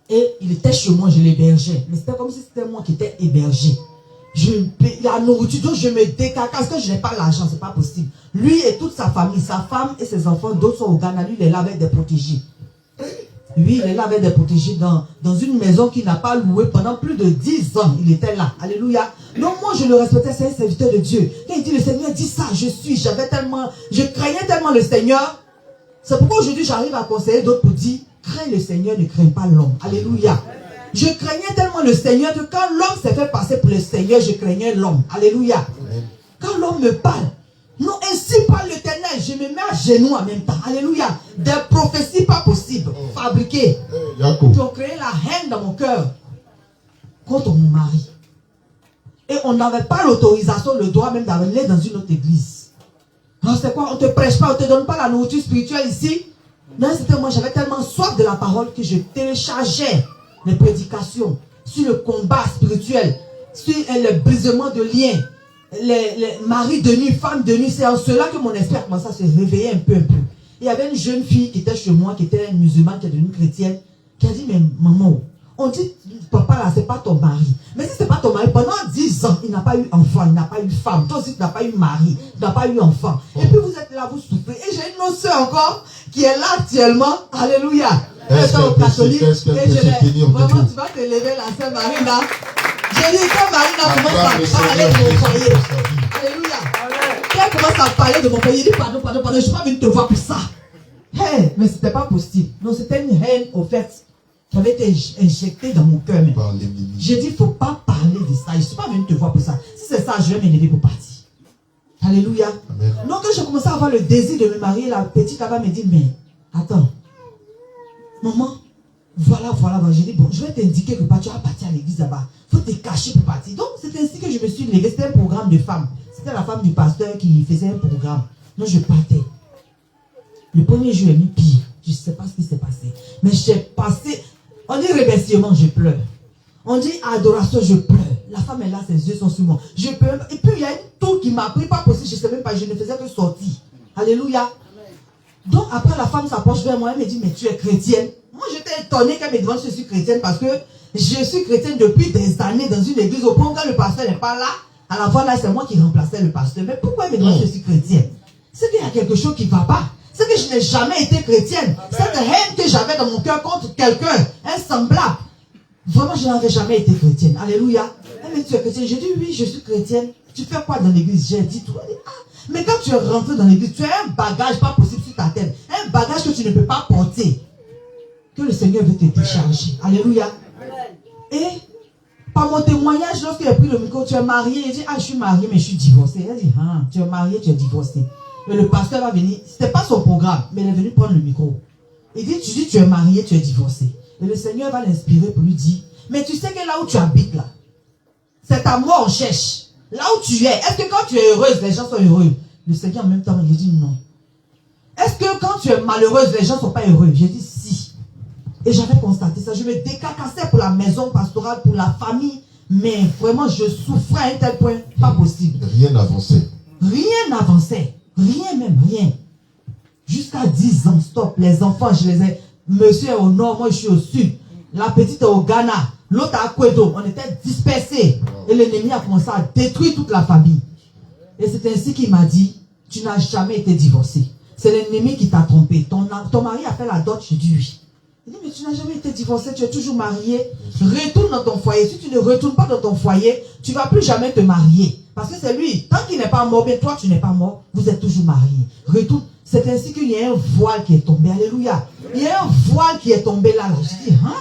S8: Et il était chez moi, je l'hébergeais. Mais c'était comme si c'était moi qui étais hébergé. La nourriture, donc je me décacasse parce que je n'ai pas l'argent, c'est pas possible. Lui et toute sa famille, sa femme et ses enfants, d'autres sont au Ghana, lui, il est là avec des protégés. Lui, il est là avec des protégés dans une maison qu'il n'a pas louée pendant plus de 10 ans. Il était là. Alléluia. Donc moi, je le respectais, c'est un serviteur de Dieu. Quand il dit, le Seigneur dit ça, je craignais tellement le Seigneur. C'est pourquoi aujourd'hui, j'arrive à conseiller d'autres pour dire, crains le Seigneur, ne crains pas l'homme. Alléluia. Je craignais tellement le Seigneur que quand l'homme s'est fait passer pour le Seigneur, je craignais l'homme. Alléluia. Quand l'homme me parle, non, ainsi parle l'Éternel, je me mets à genoux en même temps. Alléluia. Des prophéties pas possibles, fabriquées, qui ont créé la haine dans mon cœur contre mon mari. Et on n'avait pas l'autorisation, le droit même d'aller dans une autre église. Alors c'est quoi? On ne te prêche pas, on ne te donne pas la nourriture spirituelle ici. Non, c'était moi, j'avais tellement soif de la parole que je téléchargeais les prédications sur le combat spirituel, sur le brisement de liens, les maris de nuit, femmes de nuit. C'est en cela que mon esprit a commencé à se réveiller un peu. Il y avait une jeune fille qui était chez moi, qui était une musulmane, qui est devenue chrétienne, qui a dit, mais maman, on dit, papa là, c'est pas ton mari. Mais si c'est pas ton mari, pendant 10 ans, il n'a pas eu enfant, il n'a pas eu femme. Toi aussi, tu n'as pas eu mari, tu n'as pas eu enfant. Et puis vous êtes là, vous souffrez. Et j'ai une autre soeur encore, qui est là actuellement. Alléluia. Elle est au catholique. Et je vraiment, tu vas te lever la sœur Marina. J'ai dit, quand Marina commence à parler de mon foyer. Alléluia. Quand elle commence à parler de mon foyer, il dit, pardon, je ne suis pas venue te voir pour ça. Hey, mais c'était pas possible. Non, c'était une haine, au fait, qui avait été injectée dans mon cœur. J'ai dit, il ne faut pas parler de ça. Je ne suis pas venue te voir pour ça. Si c'est ça, je vais m'élever pour partir. Alléluia. Amen. Donc, quand j'ai commencé à avoir le désir de me marier, la petite là-bas me dit, mais attends, maman, voilà. J'ai dit, bon, je vais t'indiquer que tu vas partir à l'église là-bas. Il faut te cacher pour partir. Donc, c'est ainsi que je me suis levée. C'était un programme de femmes. C'était la femme du pasteur qui faisait un programme. Donc, je partais. Le premier jour est mis pire. Je ne sais pas ce qui s'est passé. Mais j'ai passé, on dit remerciement, je pleure. On dit adoration, je pleure. La femme est là, ses yeux sont sur moi. Je pleure. Et puis il y a une tour qui m'a pris, pas possible, je ne sais même pas, je ne faisais que sortir. Alléluia. Donc après la femme s'approche vers moi, elle me dit, mais tu es chrétienne. Moi j'étais étonnée qu'elle me demande si je suis chrétienne parce que je suis chrétienne depuis des années dans une église. Au point où le pasteur n'est pas là, à la fois là c'est moi qui remplaçais le pasteur. Mais pourquoi elle me demande si je suis chrétienne? C'est qu'il y a quelque chose qui ne va pas. C'est que je n'ai jamais été chrétienne. Cette haine que j'avais dans mon cœur contre quelqu'un, un semblable. Vraiment, je n'avais jamais été chrétienne. Alléluia. Elle me dit, tu es chrétienne? J'ai dit, oui, je suis chrétienne. Tu fais quoi dans l'église? J'ai dit, tout. Elle dit, ah, mais quand tu es rentré dans l'église, tu as un bagage pas possible sur ta tête. Un bagage que tu ne peux pas porter. Que le Seigneur veut te décharger. Alléluia. Et, par mon témoignage, lorsqu'il a pris le micro, tu es mariée. Il dit, ah, je suis mariée, mais je suis divorcée. Elle dit, ah, tu es mariée, tu es divorcée. Et le pasteur va venir. Ce n'était pas son programme, mais il est venu prendre le micro. Il dit, tu es mariée, tu es divorcée. Et le Seigneur va l'inspirer pour lui dire, mais tu sais que là où tu habites là, c'est à moi on cherche. Là où tu es, est-ce que quand tu es heureuse, les gens sont heureux? Le Seigneur en même temps, il dit non. Est-ce que quand tu es malheureuse, les gens ne sont pas heureux? J'ai dit si. Et j'avais constaté ça. Je me décarcassais pour la maison pastorale, pour la famille. Mais vraiment, je souffrais à un tel point, pas possible.
S3: Rien n'avançait.
S8: Rien n'avançait. Rien même, rien. Jusqu'à 10 ans, stop. Les enfants, je les ai... Monsieur est au nord, moi je suis au sud. La petite est au Ghana, l'autre à Kwedo. On était dispersés. Et l'ennemi a commencé à détruire toute la famille. Et c'est ainsi qu'il m'a dit, tu n'as jamais été divorcé. C'est l'ennemi qui t'a trompé. Ton mari a fait la dot, j'ai dit oui. Il dit, mais tu n'as jamais été divorcé, tu es toujours marié. Retourne dans ton foyer. Si tu ne retournes pas dans ton foyer, tu ne vas plus jamais te marier. Parce que c'est lui. Tant qu'il n'est pas mort, mais toi tu n'es pas mort, vous êtes toujours marié. Retourne. C'est ainsi qu'il y a un voile qui est tombé. Alléluia. Il y a un voile qui est tombé là. Je dis, hein?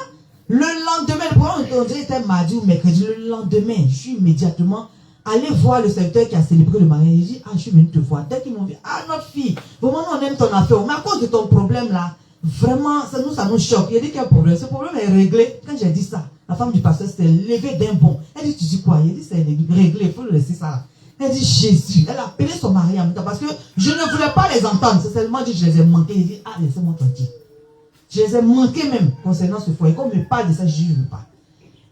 S8: Le lendemain, le programme était mardi ou mercredi. Le lendemain, je suis immédiatement allé voir le serviteur qui a célébré le mariage. Il dit, ah, je suis venu te voir. Dès qu'ils m'ont dit, ah, notre fille, vraiment, on aime ton affaire. Mais à cause de ton problème là, vraiment, ça nous choque. Il a dit, quel problème? Ce problème est réglé. Quand j'ai dit ça, la femme du pasteur s'est levée d'un bond. Elle dit, tu dis quoi? Il a dit, c'est réglé, il faut le laisser ça là. Elle dit Jésus. Elle a appelé son mari en même temps parce que je ne voulais pas les entendre. C'est seulement dit que je les ai manqués. Il dit, ah, laissez-moi tranquille. Je les ai manqués même concernant ce foyer. Comme il me parle de ça, je ne veux pas.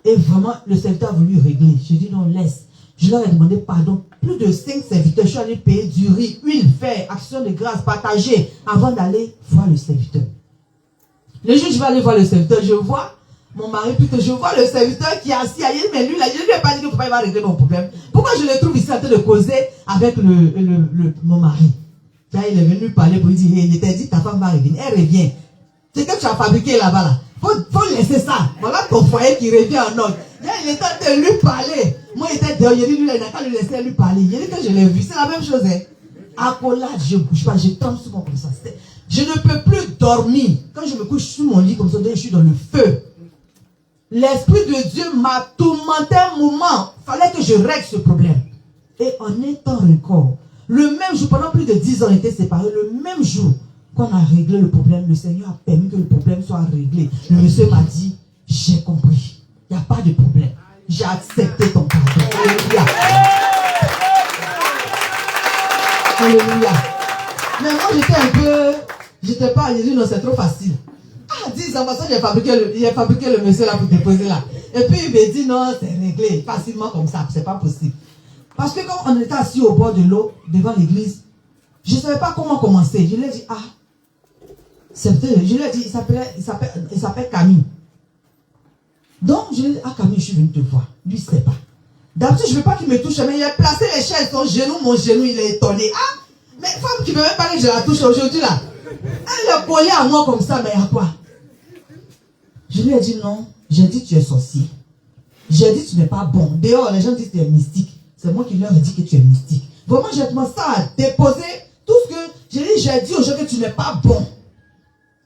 S8: Et vraiment, le serviteur a voulu régler. Je dis non, laisse. Je leur ai demandé pardon. Plus de 5 serviteurs. Je suis allé payer du riz, huile, fer, action de grâce, partager avant d'aller voir le serviteur. Le jour où je vais aller voir le serviteur, je vois mon mari, plutôt, je vois le serviteur qui est assis ailleurs, mais lui, là, je ne lui ai pas dit que papa, il va régler mon problème. Pourquoi je le trouve ici en train de causer avec mon mari? Là, il est venu parler pour lui dire, il était dit, ta femme va revenir. Elle revient. C'est que tu as fabriqué là-bas, là. Faut laisser ça. Voilà ton foyer qui revient en ordre. Là, il était en train de lui parler. Moi, il était dehors, il dit, lui, il n'a qu'à lui laisser lui parler. Il dit que je l'ai vu. C'est la même chose, hein. Accolade, je ne bouge pas, je tombe sur mon comme ça. Je ne peux plus dormir. Quand je me couche sur mon lit comme ça, je suis dans le feu. L'Esprit de Dieu m'a tourmenté un moment. Il fallait que je règle ce problème. Et en un temps record, le même jour, pendant plus de 10 ans, on était séparés. Le même jour qu'on a réglé le problème, le Seigneur a permis que le problème soit réglé. Le monsieur m'a dit, j'ai compris. Il n'y a pas de problème. J'ai accepté ton pardon. Alléluia. Alléluia. Mais moi, j'étais pas, j'ai dit non, c'est trop facile. Ah, 10 ans, parce que j'ai fabriqué le monsieur là pour déposer là. Et puis il me dit non, c'est réglé facilement comme ça, c'est pas possible. Parce que quand on était assis au bord de l'eau, devant l'église, je ne savais pas comment commencer. Je lui ai dit, ah, je lui ai dit, il s'appelle Camille. Donc je lui ai dit, ah Camille, je suis venu te voir. Lui, il ne sait pas. D'habitude, je ne veux pas qu'il me touche, mais il a placé les chaises, son genou, mon genou, il est étonné. Ah, mais femme qui ne veut même pas que je la touche aujourd'hui là. Elle est collée à moi comme ça, mais à quoi? Je lui ai dit non. J'ai dit tu es sorcier. J'ai dit tu n'es pas bon. Dehors, les gens disent que tu es mystique. C'est moi qui leur ai dit que tu es mystique. Vraiment, j'ai commencé à déposer tout ce que j'ai dit aux gens que tu n'es pas bon.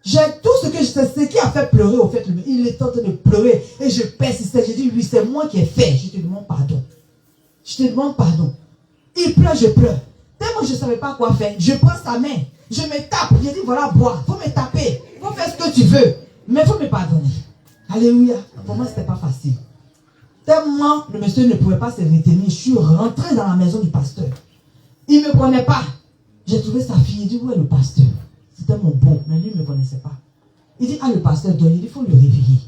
S8: J'ai tout ce que je sais, ce qui a fait pleurer au fait, il est en train de pleurer et je persistais. J'ai dit oui, c'est moi qui ai fait. Je te demande pardon. Je te demande pardon. Il pleure, je pleure. Tellement je ne savais pas quoi faire. Je prends sa main. Je me tape. J'ai dit voilà, bois. Il faut me taper. Il faut faire ce que tu veux. Mais il faut me pardonner. Alléluia. Pour moi, ce n'était pas facile. Tellement le monsieur ne pouvait pas se retenir. Je suis rentré dans la maison du pasteur. Il ne me connaît pas. J'ai trouvé sa fille. Il dit où est le pasteur? c'était mon beau, mais lui ne me connaissait pas. Il dit, ah, le pasteur dort, il dit, il faut le réveiller.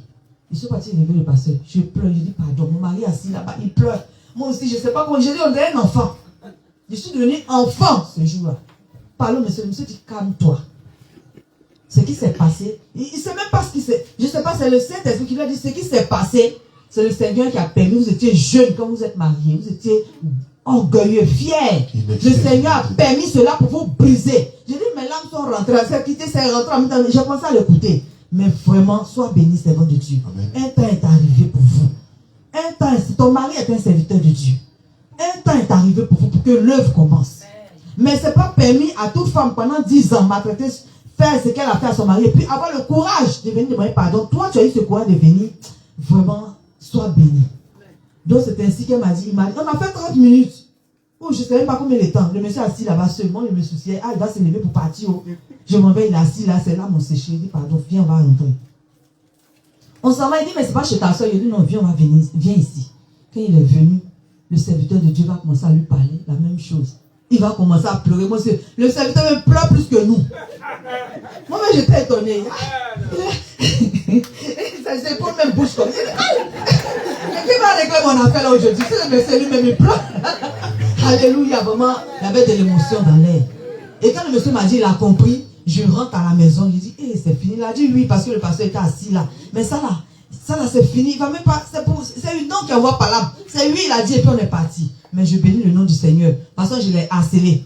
S8: Ils sont partis réveiller le pasteur. Je pleure, je dis, pardon, mon mari est assis là-bas, il pleure. Moi aussi, je ne sais pas comment, j'ai dit, on dirait un enfant. Je suis devenu enfant ce jour-là. Parlons, monsieur, le monsieur dit, calme-toi. Ce qui s'est passé, il ne sait même pas ce qui s'est... Je ne sais pas, c'est le Saint-Esprit qui lui a dit, ce qui s'est passé, c'est le Seigneur qui a permis, vous étiez jeune quand vous êtes mariés, vous étiez orgueilleux, fiers. Le Seigneur a permis cela pour vous briser. J'ai dit, mes larmes sont rentrées, c'est quitté, c'est rentré en même temps, j'ai commencé à l'écouter. Mais vraiment, sois béni, servant de Dieu. Amen. Un temps est arrivé pour vous. Un temps, si ton mari est un serviteur de Dieu, un temps est arrivé pour vous, pour que l'œuvre commence. Mais ce n'est pas permis à toute femme pendant 10 ans, maltraiter, faire ce qu'elle a fait à son mari, et puis avoir le courage de venir demander pardon. Toi, tu as eu ce courage de venir, vraiment, sois béni. Donc, c'est ainsi qu'elle m'a dit, on a fait 30 minutes. Oh, je ne savais pas combien de temps. Le monsieur assis là-bas seulement, il me souciait. Ah, il va se lever pour partir. Oh. Je m'en vais, il est assis là, c'est là mon séché. Il dit, pardon, viens, on va rentrer. On s'en va, il dit, mais c'est pas chez ta soeur. Il dit, non, viens, on va venir, viens ici. Quand il est venu, le serviteur de Dieu va commencer à lui parler, la même chose. Il va commencer à pleurer. Moi, le serviteur me pleure plus que nous. Moi-même, j'étais étonné. C'est pour même bouche comme ça. Mais qui va régler mon affaire là aujourd'hui? C'est le monsieur lui-même, il pleure. Alléluia, vraiment, il y avait de l'émotion dans l'air. Et quand le monsieur m'a dit, il a compris, je rentre à la maison, il dit, hey, c'est fini. Il a dit oui, parce que le pasteur était assis là. Mais ça là, c'est fini. Il va même pas, c'est une nom qui envoie par là. C'est lui, il a dit, et puis on est parti. Mais je bénis le nom du Seigneur. Parce que je l'ai harcelé.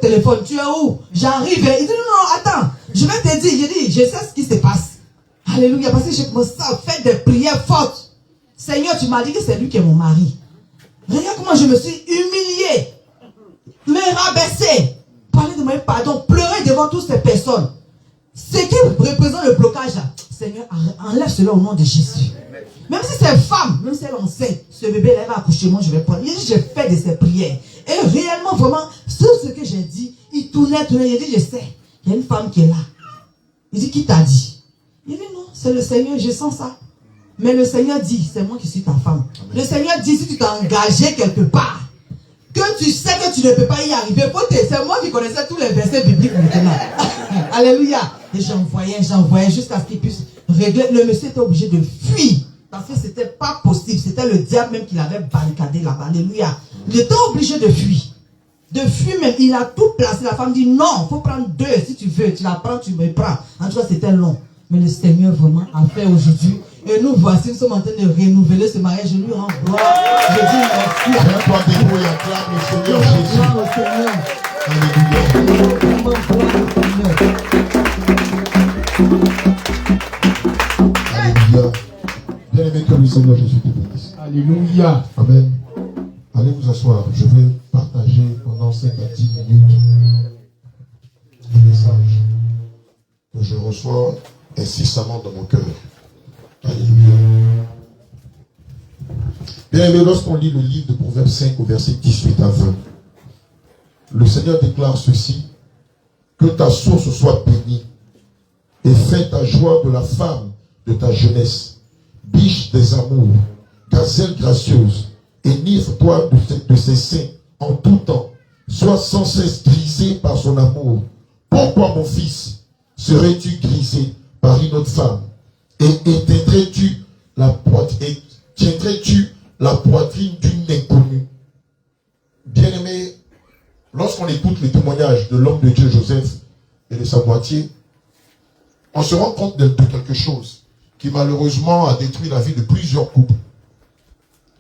S8: Téléphone, tu es où? J'arrive. Il dit, non, attends, je vais te dire. J'ai dit, je sais ce qui se passe. Alléluia, parce que j'ai commencé à faire des prières fortes. Seigneur, tu m'as dit que c'est lui qui est mon mari. Regarde comment je me suis humilié, me rabaisser, parler de mon pardon, pleurer devant toutes ces personnes. Ce qui représente le blocage là, Seigneur, enlève cela au nom de Jésus. Même si c'est femme, même si elle est enceinte, ce bébé là va accoucher, moi je vais prendre. Il dit, j'ai fait de ces prières. Et réellement, vraiment, tout ce que j'ai dit, il tournait. Il dit, je sais, il y a une femme qui est là. Il dit, qui t'a dit? Il dit, non, c'est le Seigneur, je sens ça. Mais le Seigneur dit, c'est moi qui suis ta femme. Amen. Le Seigneur dit, si tu t'es engagé quelque part, que tu sais que tu ne peux pas y arriver, c'est moi qui connaissais tous les versets bibliques maintenant. Alléluia. Et j'envoyais jusqu'à ce qu'il puisse régler. Le monsieur était obligé de fuir. Parce que c'était pas possible. C'était le diable même qui l'avait barricadé là-bas. Alléluia. Il était obligé de fuir. De fuir même. Il a tout placé. La femme dit, non, il faut prendre 2 si tu veux. Tu la prends, tu me prends. En tout cas, c'était long. Mais le Seigneur vraiment a fait aujourd'hui. Et nous voici, nous sommes en train de renouveler ce mariage. Je lui rends gloire. Je dis merci.
S3: Viens-toi debout et acclame le Seigneur Jésus.
S8: Gloire au Seigneur.
S3: Alléluia. Bien aimé, que le Seigneur Jésus te bénisse.
S6: Alléluia.
S3: Amen. Allez vous asseoir. Je vais partager pendant 5 à 10 minutes un message que je reçois incessamment dans mon cœur. Alléluia. Bien aimé, lorsqu'on lit le livre de Proverbes 5 au verset 18 à 20, le Seigneur déclare ceci: que ta source soit bénie et fais ta joie de la femme de ta jeunesse, biche des amours, gazelle gracieuse, enivre-toi de ses seins en tout temps, sois sans cesse grisé par son amour. Pourquoi, mon fils, serais-tu grisé par une autre femme? Et tiendrais-tu la poitrine d'une inconnue? Bien-aimé, lorsqu'on écoute les témoignages de l'homme de Dieu Joseph et de sa moitié, on se rend compte de quelque chose qui malheureusement a détruit la vie de plusieurs couples.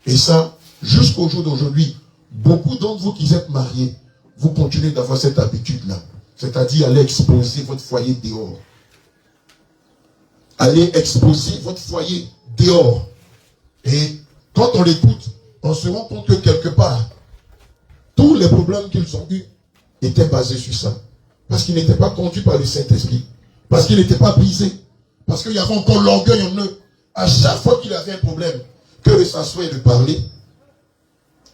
S3: Et ça, jusqu'au jour d'aujourd'hui, beaucoup d'entre vous qui êtes mariés, vous continuez d'avoir cette habitude-là. C'est-à-dire aller exposer votre foyer dehors. Allez exposer votre foyer dehors. Et quand on l'écoute, on se rend compte que quelque part, tous les problèmes qu'ils ont eus étaient basés sur ça. Parce qu'ils n'étaient pas conduits par le Saint-Esprit. Parce qu'ils n'étaient pas brisés. Parce qu'il y avait encore l'orgueil en eux. À chaque fois qu'il avait un problème, que de s'asseoir et de parler,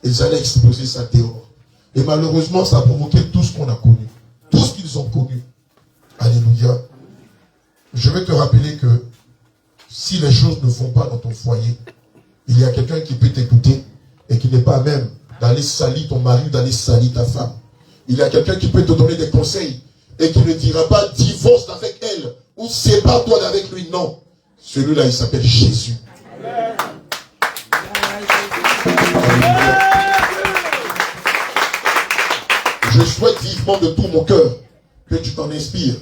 S3: ils allaient exposer ça dehors. Et malheureusement, ça a provoqué tout ce qu'on a connu. Tout ce qu'ils ont connu. Alléluia. Je vais te rappeler que si les choses ne vont pas dans ton foyer, il y a quelqu'un qui peut t'écouter et qui n'est pas même d'aller salir ton mari ou d'aller salir ta femme. Il y a quelqu'un qui peut te donner des conseils,
S9: et qui ne dira pas divorce avec elle ou sépare-toi d'avec lui. Non. Celui-là, il s'appelle Jésus. Je souhaite vivement de tout mon cœur que tu t'en inspires.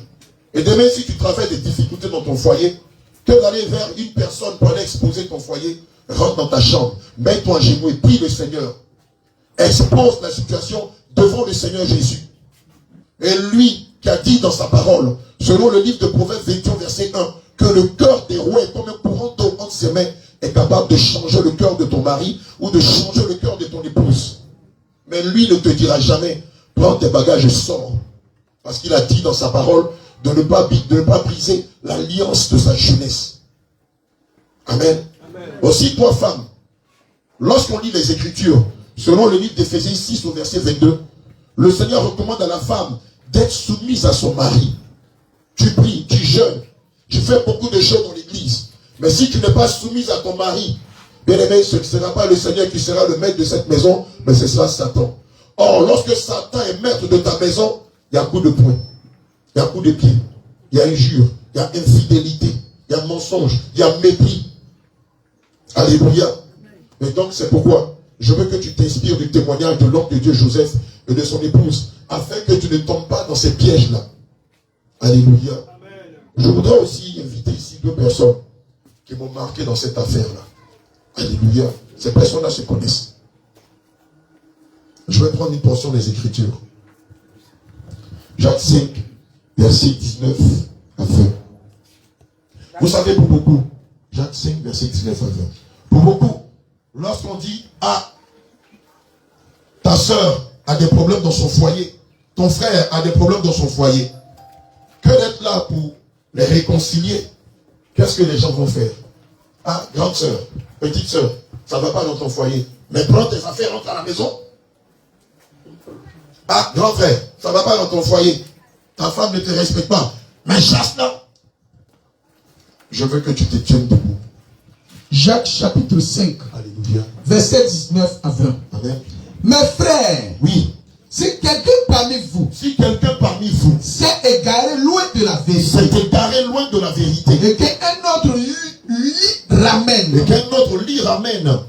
S9: Et demain, si tu traverses des difficultés dans ton foyer, que d'aller vers une personne pour aller exposer ton foyer, rentre dans ta chambre, mets-toi à genoux et prie le Seigneur. Expose la situation devant le Seigneur Jésus. Et lui qui a dit dans sa parole, selon le livre de Proverbes 21, verset 1, que le cœur des rois est comme un courant d'eau entre ses mains, est capable de changer le cœur de ton mari ou de changer le cœur de ton épouse. Mais lui ne te dira jamais, prends tes bagages et sors. Parce qu'il a dit dans sa parole de ne pas briser l'alliance de sa jeunesse. Amen. Amen. Aussi, toi, femme, lorsqu'on lit les Écritures, selon le livre d'Éphésiens 6 au verset 22, le Seigneur recommande à la femme d'être soumise à son mari. Tu pries, tu jeûnes, tu fais beaucoup de choses dans l'église. Mais si tu n'es pas soumise à ton mari, bien aimé, ce ne sera pas le Seigneur qui sera le maître de cette maison, mais ce sera Satan. Or, lorsque Satan est maître de ta maison, il y a un coup de poing, il y a un coup de pied, il y a injure, il y a infidélité, il y a mensonge, il y a mépris. Alléluia. Et donc, c'est pourquoi je veux que tu t'inspires du témoignage de l'homme de Dieu Joseph et de son épouse, afin que tu ne tombes pas dans ces pièges-là. Alléluia. Amen. Je voudrais aussi inviter ici deux personnes qui m'ont marqué dans cette affaire-là. Alléluia. Ces personnes-là se connaissent. Je vais prendre une portion des Écritures. Jacques 5, verset 19 à 20. Vous savez, pour beaucoup, Jacques 5, verset 19 à 20. Pour beaucoup, lorsqu'on dit, ah, ta soeur a des problèmes dans son foyer, ton frère a des problèmes dans son foyer, que d'être là pour les réconcilier, qu'est-ce que les gens vont faire? Ah, grande soeur, petite soeur, ça ne va pas dans ton foyer, mais prends tes affaires, rentre à la maison. Ah, grand frère, ça ne va pas dans ton foyer, ta femme ne te respecte pas, mais chasse-la. Je veux que tu te tiennes debout.
S6: Jacques chapitre 5,
S9: Alléluia.
S6: verset 19 à 20.
S9: Amen.
S6: Mes frères,
S9: oui,
S6: si quelqu'un parmi vous
S9: s'est
S6: égaré loin de la vérité,
S9: et
S6: qu'un autre l'y ramène,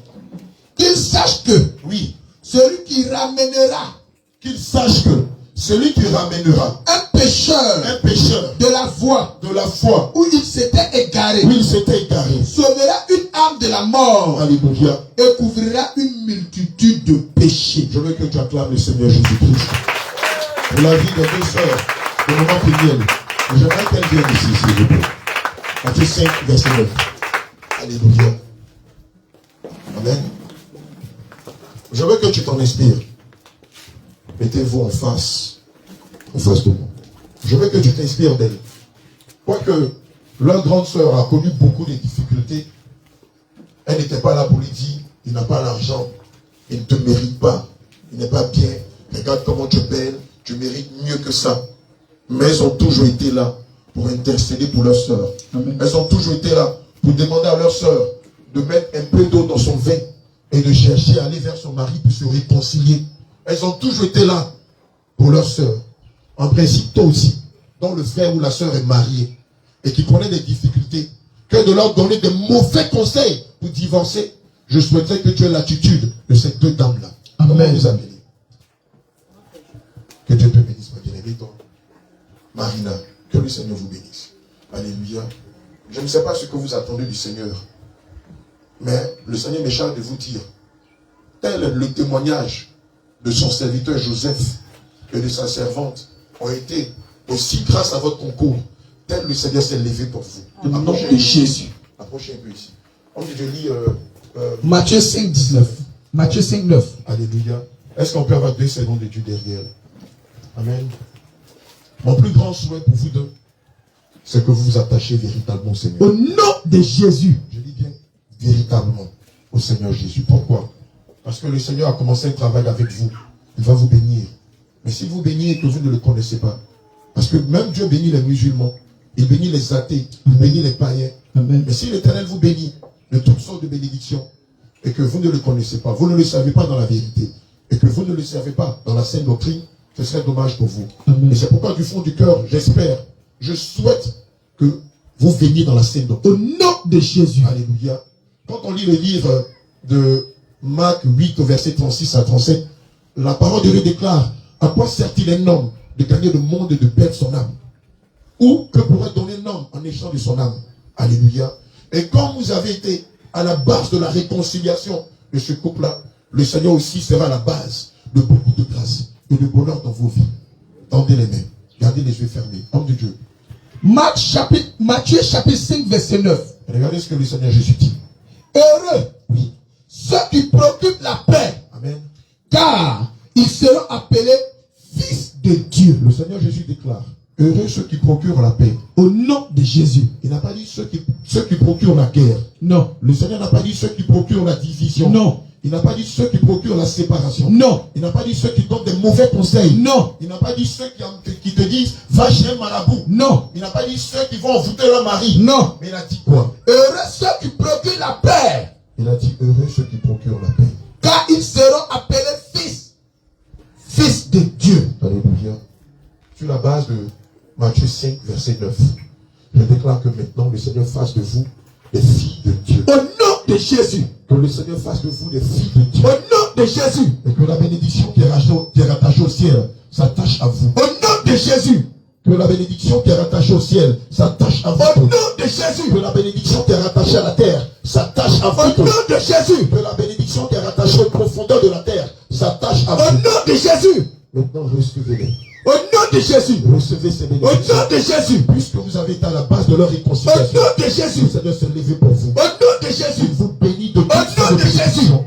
S6: qu'il sache que
S9: oui,
S6: celui qui ramènera un pécheur de la foi où il s'était égaré, sauvera une âme de la mort.
S9: Alléluia.
S6: Et couvrira une multitude de péchés.
S9: Je veux que tu acclames le Seigneur Jésus-Christ pour la vie de deux sœurs de moment qui viennent. J'aimerais qu'elles viennent ici, s'il vous plaît. Matthieu 5, verset 9. Alléluia. Amen. Je veux que tu t'en inspires. Mettez-vous en face de moi. Je veux que tu t'inspires d'elle. Quoique leur grande sœur a connu beaucoup de difficultés, elle n'était pas là pour lui dire, il n'a pas l'argent, il ne te mérite pas, il n'est pas bien, regarde comment tu es belle, tu mérites mieux que ça. Mais elles ont toujours été là pour intercéder pour leur sœur. Elles ont toujours été là pour demander à leur sœur de mettre un peu d'eau dans son vin et de chercher à aller vers son mari pour se réconcilier. Elles ont toujours été là pour leur sœur. En principe, toi aussi, dont le frère ou la sœur est marié et qui connaît des difficultés, que de leur donner de mauvais conseils pour divorcer, je souhaiterais que tu aies l'attitude de ces deux dames-là. Amen. Nous appeler. Que Dieu te bénisse, ma bien-aimée, toi. Marina, que le Seigneur vous bénisse. Alléluia. Je ne sais pas ce que vous attendez du Seigneur, mais le Seigneur me charge de vous dire, tel est le témoignage de son serviteur Joseph et de sa servante ont été aussi grâce à votre concours, tel le Seigneur s'est levé pour vous.
S6: Au nom de Jésus.
S9: Approchez un peu ici. On dit de lire
S6: Matthieu 5, 19. Matthieu 5, 9.
S9: Alléluia. Est-ce qu'on peut avoir 2 secondes de Dieu derrière? Amen. Mon plus grand souhait pour vous deux, c'est que vous vous attachiez véritablement au Seigneur.
S6: Au nom de Jésus.
S9: Je dis bien véritablement au Seigneur Jésus. Pourquoi? Parce que le Seigneur a commencé un travail avec vous. Il va vous bénir. Mais si vous bénissez et que vous ne le connaissez pas, parce que même Dieu bénit les musulmans, il bénit les athées, il bénit les païens.
S6: Amen.
S9: Mais si l'Éternel vous bénit de toutes sortes de bénédictions, et que vous ne le connaissez pas, vous ne le savez pas dans la vérité, et que vous ne le servez pas dans la saine doctrine, ce serait dommage pour vous.
S4: Amen.
S9: Et c'est pourquoi du fond du cœur, j'espère, je souhaite que vous veniez dans la saine doctrine.
S4: Au nom de Jésus.
S9: Alléluia. Quand on lit le livre de Marc 8 au verset 36 à 37, la parole de Dieu déclare: à quoi sert-il un homme de gagner le monde et de perdre son âme? Ou que pourrait donner un homme en échange de son âme? Alléluia. Et quand vous avez été à la base de la réconciliation de ce couple-là, le Seigneur aussi sera à la base de beaucoup de grâce et de bonheur dans vos vies. Tendez les mains, gardez les yeux fermés. Homme de Dieu.
S6: Matthieu chapitre 5 verset 9.
S9: Regardez ce que le Seigneur Jésus dit.
S6: Heureux,
S9: Oui.
S6: ceux qui procurent la paix,
S9: Amen.
S6: car ils seront appelés fils de Dieu.
S9: Le Seigneur Jésus déclare: heureux ceux qui procurent la paix.
S4: Au nom de Jésus.
S9: Il n'a pas dit ceux qui procurent la guerre.
S4: Non.
S9: Le Seigneur n'a pas dit ceux qui procurent la division.
S4: Non.
S9: Il n'a pas dit ceux qui procurent la séparation.
S4: Non.
S9: Il n'a pas dit ceux qui donnent des mauvais conseils.
S4: Non.
S9: Il n'a pas dit ceux qui te disent va chez un marabout.
S4: Non.
S9: Il n'a pas dit ceux qui vont envoûter leur mari.
S4: Non.
S9: Mais il a dit quoi?
S6: Heureux ceux qui procurent la paix,
S9: Il a dit heureux ceux qui procurent la paix.
S6: car ils seront appelés fils de Dieu.
S9: Alléluia. Sur la base de Matthieu 5, verset 9, je déclare que maintenant le Seigneur fasse de vous des filles de Dieu.
S6: Au nom de Jésus.
S9: Que le Seigneur fasse de vous des filles de Dieu.
S6: Au nom de Jésus.
S9: Et que la bénédiction qui est rattachée au ciel s'attache à vous.
S6: Au nom de Jésus.
S9: Que la bénédiction qui est rattachée au ciel s'attache à vous.
S6: Au nom de Jésus.
S9: Que la bénédiction qui est rattachée à la terre s'attache à
S6: Au
S9: vous.
S6: nom de Jésus.
S9: Que la bénédiction qui est rattachée aux profondeurs de la terre s'attache à
S6: Au
S9: vous.
S6: nom de Jésus.
S9: Maintenant, recevez-les.
S6: Au nom de Jésus.
S9: Recevez ces
S6: Au
S9: bénédictions.
S6: nom de Jésus.
S9: Puisque vous avez été à la base de leur
S6: Au
S9: réconciliation,
S6: nom de Jésus.
S9: le Seigneur s'est levé pour vous.
S6: Au nom de Jésus.
S9: Il vous bénit de toutes
S6: nom
S9: sortes de
S6: de Jésus.
S9: bénédictions.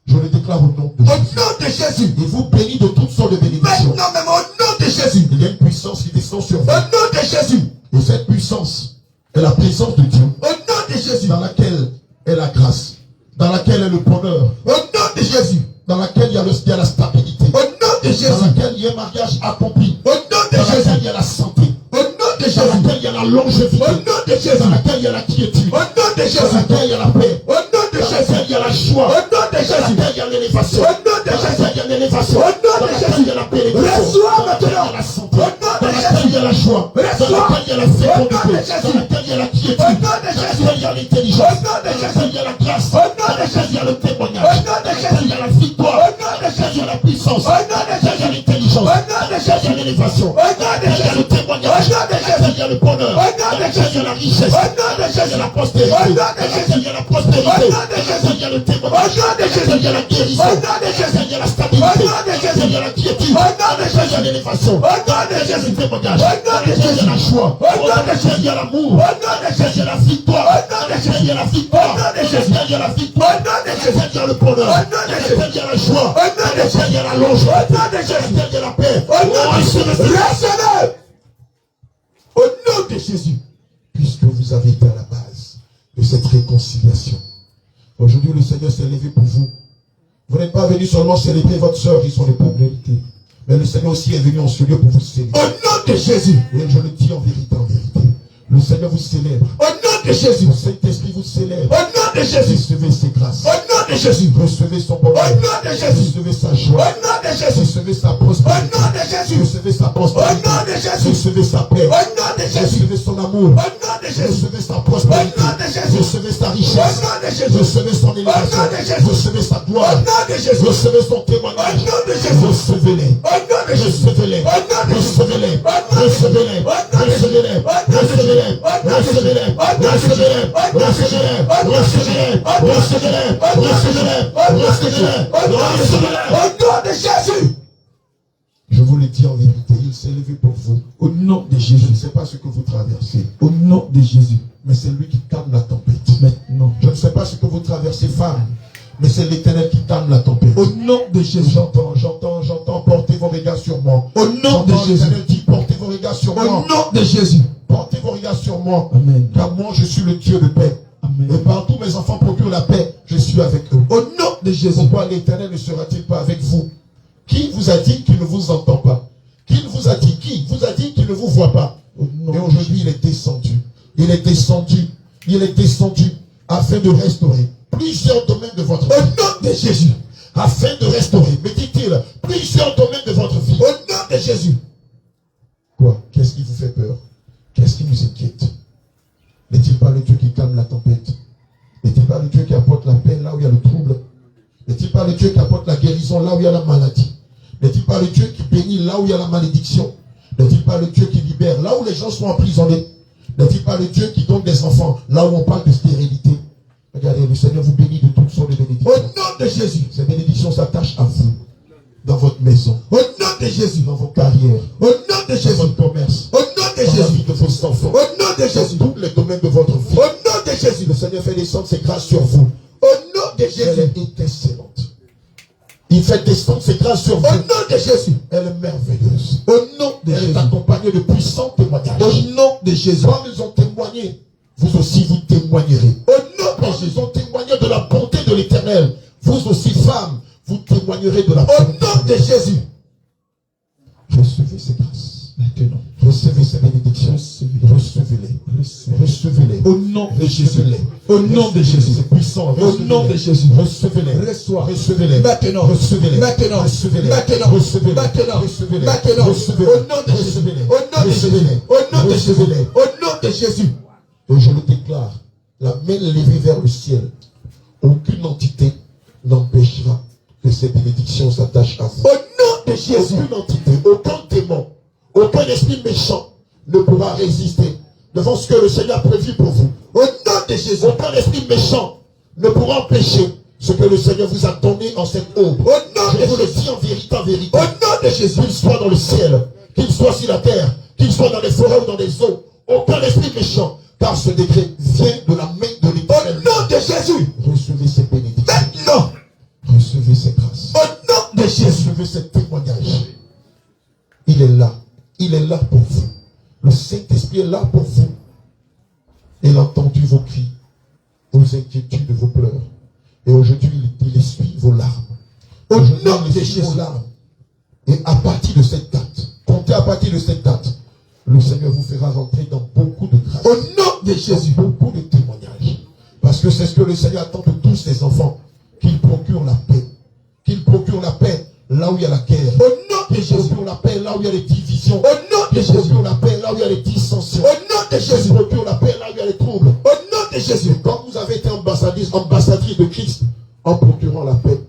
S9: Je le déclare au nom de
S6: Au
S9: Jésus.
S6: nom de Jésus.
S9: Il vous bénit de toutes sortes de bénédictions.
S6: Maintenant même au nom de Jésus.
S9: Il y a une puissance qui descend sur vous.
S6: Au nom de Jésus.
S9: Et cette puissance est la présence de Dieu,
S6: Au nom de Jésus.
S9: dans laquelle est la grâce, dans laquelle est le bonheur,
S6: Au nom de Jésus.
S9: dans laquelle il y a la stabilité,
S6: Au nom de
S9: dans
S6: Jésus.
S9: laquelle il y a un mariage accompli,
S6: Au nom de
S9: dans laquelle
S6: Jésus.
S9: il y a la santé,
S6: Au nom de
S9: dans
S6: Jésus.
S9: laquelle il y a la longévité,
S6: Au nom de Jésus.
S9: dans laquelle il y a la quiétude,
S6: Au nom de
S9: dans
S6: Jésus.
S9: laquelle il y a la paix,
S6: Au nom de
S9: dans laquelle
S6: Jésus.
S9: il y a la joie,
S6: Au nom de
S9: dans
S6: Jésus.
S9: laquelle il y a l'élévation,
S6: Au nom de
S9: dans laquelle il y a l'élévation,
S6: Au nom
S9: dans
S6: de
S9: laquelle
S6: Jésus.
S9: il y a la bénédiction,
S6: Reçois
S9: dans laquelle il y a
S6: maintenant.
S9: la santé,
S6: Au nom de
S9: dans laquelle
S6: Jésus.
S9: il y a la joie, dans
S6: Reçois.
S9: laquelle il y a la
S6: Au nom de
S9: fécondité,
S6: Jésus.
S9: dans laquelle il y a la quiétude,
S6: Au nom de
S9: dans
S6: Jésus.
S9: laquelle il y a l'intelligence,
S6: Au nom de
S9: dans
S6: Jésus.
S9: laquelle il y a la grâce,
S6: Au nom
S9: dans
S6: de
S9: laquelle il y a le témoignage,
S6: Au nom de
S9: dans laquelle
S6: Jésus.
S9: il y a la victoire,
S6: Au nom de
S9: dans laquelle il y a la puissance,
S6: Au nom de
S9: dans laquelle il y a
S6: Jésus.
S9: l'intelligence,
S6: Au nom de
S9: dans laquelle il y a l'élévation,
S6: Au nom de
S9: dans laquelle il y a le
S6: Jésus.
S9: témoignage,
S6: Au nom
S9: dans
S6: de
S9: laquelle il y a le bonheur,
S6: Au nom
S9: dans
S6: de
S9: laquelle il y a la richesse,
S6: Au nom de
S9: dans laquelle il y a la
S6: Jésus.
S9: postérité,
S6: Au nom de
S9: dans laquelle il y a la prospérité,
S6: Au nom de
S9: dans laquelle il y a le
S6: Au
S9: témoignage,
S6: nom
S9: dans
S6: de
S9: laquelle il y a la guérison,
S6: Au nom de
S9: dans laquelle il y a la stabilité,
S6: Au nom de
S9: dans laquelle il y a la quiétude,
S6: Au nom de
S9: dans laquelle il y a l'élévation,
S6: Au nom de
S9: dans laquelle il y a le témoignage,
S6: Au nom
S9: dans
S6: de
S9: laquelle il y a la joie,
S6: Au nom de
S9: dans laquelle il y a l'amour,
S6: Au nom
S9: dans
S6: de
S9: laquelle il y a la victoire,
S6: Au nom
S9: dans
S6: de
S9: laquelle il y a la victoire,
S6: Au nom de
S9: dans laquelle il y a la victoire,
S6: Au nom de
S9: dans laquelle il y a le bonheur,
S6: Au nom
S9: dans
S6: de
S9: laquelle il y a la joie,
S6: Au nom
S9: dans
S6: de
S9: laquelle il y a la longévité,
S6: Au nom de
S9: dans laquelle il y a la paix.
S6: Au nom de
S9: Recevez.
S6: Au nom de Jésus.
S9: Puisque vous avez été à la base de cette réconciliation. Aujourd'hui, le Seigneur s'est levé pour vous. Vous n'êtes pas venu seulement célébrer votre soeur qui sont les pauvretés. Mais le Seigneur aussi est venu en ce lieu pour vous célébrer.
S6: Au nom de Jésus.
S9: Et je le dis en vérité, en vérité. Le Seigneur vous célèbre.
S6: Au nom de Jésus.
S9: Le Saint-Esprit vous célèbre.
S6: Au nom de Jésus.
S9: Recevez ses grâces.
S6: Au nom de Jésus.
S9: Recevez son
S6: Au
S9: bonheur.
S6: nom de Jésus.
S9: Recevez sa
S6: Au
S9: joie.
S6: nom de Jésus.
S9: Recevez sa
S6: Au
S9: prospérité.
S6: nom de Jésus.
S9: Recevez sa
S6: Au
S9: prospérité.
S6: nom de Jésus.
S9: Recevez sa paix.
S6: Au nom de Jésus.
S9: Recevez son amour.
S6: Au nom de Jésus.
S9: Recevez sa prospérité.
S6: Au nom de Jésus.
S9: Recevez sa
S6: Au
S9: richesse.
S6: nom de Jésus.
S9: Recevez son élévation.
S6: Au nom de Jésus.
S9: Recevez sa
S6: Au
S9: gloire.
S6: nom de Jésus.
S9: Recevez son témoignage.
S6: Au nom de Jésus.
S9: Recevez-les.
S6: Au nom de Jésus.
S9: Recevez-les.
S6: Au nom de Jésus.
S9: Recevez-les.
S6: Au nom de Jésus.
S9: Recevez-les.
S6: Au nom de Jésus.
S9: Recevez-les.
S6: Au nom de Jésus.
S9: Recevez-les.
S6: Au nom de Jésus.
S9: Recevez-les.
S6: Au nom de Jésus.
S9: Recevez-les.
S6: Au nom de Jésus.
S9: Recevez-les.
S6: Au nom de
S9: Recevez-les.
S6: Jésus. Au nom de Jésus.
S9: Recevez-les.
S6: Au nom de Jésus.
S9: Recevez-les.
S6: Au nom de Jésus.
S9: Recevez-les.
S6: Au nom de Jésus. Au nom de Jésus.
S9: Je vous le dis en vérité, il s'est levé pour vous.
S4: Au nom de
S9: Je ne
S4: Jésus.
S9: sais pas ce que vous traversez,
S4: Au nom de Jésus.
S9: mais c'est lui qui calme la tempête.
S4: Maintenant.
S9: Je ne sais pas ce que vous traversez, femme, mais c'est l'Éternel qui calme la tempête.
S4: Au nom de Jésus.
S9: J'entends, portez vos regards sur moi.
S4: Au nom de
S9: J'entends
S4: Jésus.
S9: l'Éternel dit, portez vos regards sur
S4: Au
S9: moi.
S4: nom de Jésus.
S9: Portez vos regards sur moi.
S4: Amen.
S9: Car moi, je suis le Dieu de paix.
S4: Amen.
S9: Et partout mes enfants procurent la paix, je suis avec eux.
S4: Au nom de Jésus.
S9: Pourquoi l'Éternel ne sera-t-il pas avec vous? Qui vous a dit qu'il ne vous entend pas? Qui vous a dit? Qui vous a dit qu'il ne vous voit pas? Et aujourd'hui, il est descendu. Il est descendu. Il est descendu afin de restaurer plusieurs domaines de votre vie.
S6: Au nom de Jésus.
S9: Afin de restaurer, me dit-il, plusieurs domaines de votre vie.
S6: Au nom Jésus. Quoi? Qu'est-ce qui vous fait peur? Qu'est-ce qui nous inquiète? N'est-il pas le Dieu qui calme la tempête? N'est-il pas le Dieu qui apporte la paix là où il y a le trouble? N'est-il pas le Dieu qui apporte la guérison là où il y a la maladie? N'est-il pas le Dieu qui bénit là où il y a la malédiction? N'est-il pas le Dieu qui libère là où les gens sont emprisonnés? N'est-il pas le Dieu qui donne des enfants là où on parle de stérilité? Regardez, le Seigneur vous bénit de toutes sortes de bénédictions. Au nom de Jésus, ces bénédictions s'attachent à vous, dans votre maison. Au nom de Jésus, dans vos carrières. Au nom de Jésus, dans votre commerce. Au nom de Jésus, dans la vie de vos enfants. Au nom de Jésus, dans tous les domaines de votre vie. Au nom de Jésus, le Seigneur fait descendre ses grâces sur vous. Au nom de Jésus, elle est excellente. Il fait descendre ses grâces sur vous. Au nom de Jésus, elle est merveilleuse. Au nom de Jésus, elle est accompagnée de puissants témoignages. Au nom de Jésus, quand ils ont témoigné, vous aussi vous témoignerez. Au nom de Jésus, ils ont témoigné de la bonté de l'Éternel. Vous aussi, femmes, vous témoignerez de la bonté. Au nom de Jésus, recevez ces grâces. Maintenant, recevez ces bénédictions. Recevez-les. Recevez-les. Au nom de Jésus. Au nom de Jésus. C'est puissant. Au nom de Jésus. Recevez-les. Recevez-les. Maintenant. Recevez-les. Maintenant. Recevez-les. Maintenant. Recevez-les. Maintenant. Recevez-les. Maintenant. Recevez-les. Au nom de Jésus. Au nom de Jésus. Au nom de Jésus. Au nom de Jésus. Et je le déclare, la main levée vers le ciel, aucune entité n'empêchera que ces bénédictions s'attachent à vous. Au nom de Jésus, aucune entité, aucun démon, aucun esprit méchant ne pourra résister devant ce que le Seigneur a prévu pour vous. Au nom de Jésus, aucun esprit méchant ne pourra empêcher ce que le Seigneur vous a donné en cette aube. Au nom de Jésus, je vous le dis en vérité, en vérité. Au nom de Jésus, qu'il soit dans le ciel, qu'il soit sur la terre, qu'il soit dans les forêts ou dans les eaux, aucun esprit méchant. Car ce décret vient de la main de l'Éternel. Au nom de Jésus, recevez ces bénédictions. Maintenant, recevez ces grâces. Au nom de Jésus, recevez ces témoignages. Il est là. Il est là pour vous. Le Saint-Esprit est là pour vous. Il a entendu vos cris, vos inquiétudes, vos pleurs. Et aujourd'hui, il essuie vos larmes. Au nom de Jésus, vos larmes. Et à partir de cette date, comptez à partir de cette date, le Seigneur vous fera rentrer dans beaucoup de grâce. Au nom de Jésus, beaucoup de témoignages. Parce que c'est ce que le Seigneur attend de tous ses enfants. Qu'il procure la paix. Qu'il procure la paix là où il y a la guerre. Au nom de Jésus, procure la paix là où il y a les divisions. Au nom de Jésus, procure la paix là où il y a les dissensions. Au nom de Jésus, procure la paix là où il y a les troubles. Au nom de Jésus, quand vous avez été ambassadrice de Christ, en procurant la paix,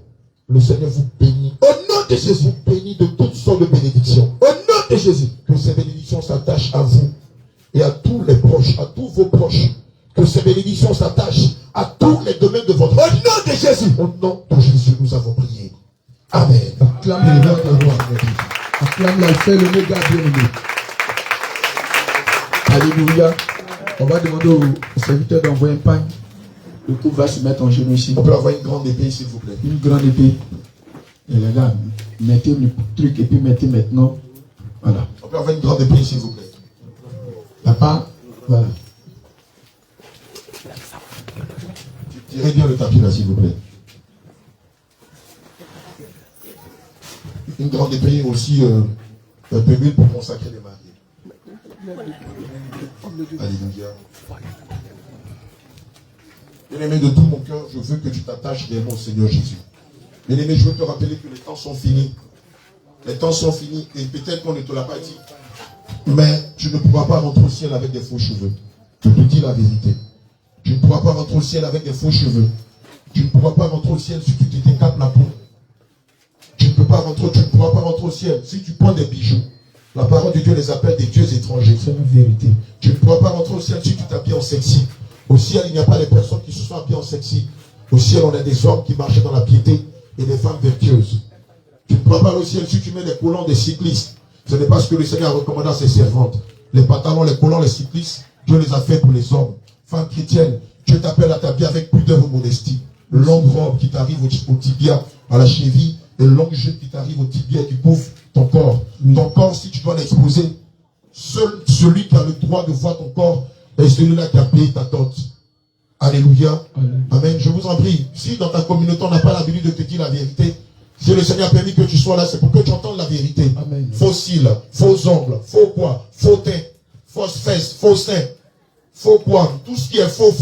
S6: le Seigneur vous bénit. Au nom de Jésus, vous bénit de toutes sortes de bénédictions. Au nom de Jésus, que ces bénédictions s'attachent à vous et à tous les proches, à tous vos proches. Que ces bénédictions s'attachent à tous les domaines de votre vie. Au nom de Jésus. Au nom de Jésus, nous avons prié. Amen. Acclame le roi. Acclame-la, fais le méga bien-aimé. Alléluia. On va demander au serviteur d'envoyer un pain. Le couple va se mettre en genoux ici. On peut avoir une grande épée, s'il vous plaît. Une grande épée. Et les gars, mettez le truc et puis mettez maintenant. Voilà. On peut avoir une grande épée, s'il vous plaît. Papa, voilà. Tirez bien le tapis là, s'il vous plaît. Une grande épée aussi, un peu d'huile pour consacrer les mariés. Alléluia. Bien-aimé, de tout mon cœur, je veux que tu t'attaches réellement au Seigneur Jésus. Bien-aimé, je veux te rappeler que les temps sont finis. Les temps sont finis et peut-être qu'on ne te l'a pas dit. Mais tu ne pourras pas rentrer au ciel avec des faux cheveux. Je te dis la vérité. Tu ne pourras pas rentrer au ciel avec des faux cheveux. Tu ne pourras pas rentrer au ciel si tu te décapes la peau. Tu ne pourras pas rentrer au ciel si tu prends des bijoux. La parole de Dieu les appelle des dieux étrangers. C'est une vérité. Tu ne pourras pas rentrer au ciel si tu t'habilles en sexy. Au ciel, il n'y a pas des personnes qui se sont habillées en sexy. Au ciel, on a des hommes qui marchent dans la piété et des femmes vertueuses. Tu ne pourras pas aller au ciel si tu mets des collants des cyclistes. Ce n'est pas ce que le Seigneur a recommandé à ses servantes. Les pantalons, les collants, les cyclistes, Dieu les a fait pour les hommes. Femmes chrétiennes, Dieu t'appelle à t'habiller avec pudeur et modestie. Longue robe qui t'arrive au tibia, à la cheville, et longue jupe qui t'arrive au tibia et qui couvre ton corps. Ton corps, si tu dois l'exposer, seul celui qui a le droit de voir ton corps est celui-là qui a payé ta dot. Alléluia. Amen. Je vous en prie, si dans ta communauté on n'a pas l'habitude de te dire la vérité, si le Seigneur a permis que tu sois là, c'est pour que tu entendes la vérité. Amen. Faux cils, faux ongles, faux poids, faux teint, fausses fesses, faux seins, faux poids, tout ce qui est faux,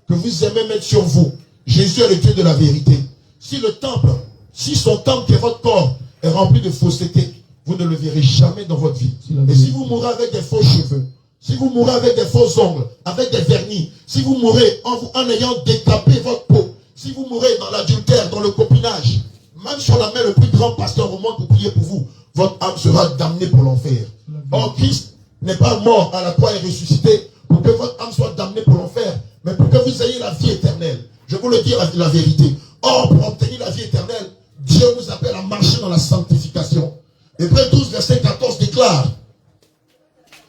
S6: que vous aimez mettre sur vous. Jésus est le Dieu de la vérité. Si le temple, si son temple qui est votre corps est rempli de fausseté,
S9: vous ne le verrez jamais dans votre vie. Et si vous mourrez avec des faux cheveux, si vous mourrez avec des faux ongles, avec des vernis, si vous mourrez en ayant décapé votre peau, si vous mourrez dans l'adultère, dans le copinage, même sur la main le plus grand pasteur au monde pour prier pour vous, votre âme sera damnée pour l'enfer. Or, Christ n'est pas mort à la croix et ressuscité pour que votre âme soit damnée pour l'enfer, mais pour que vous ayez la vie éternelle. Je vous le dis la vérité. Or, pour obtenir la vie éternelle, Dieu nous appelle à marcher dans la sanctification. Hébreux 12, verset 14 déclare: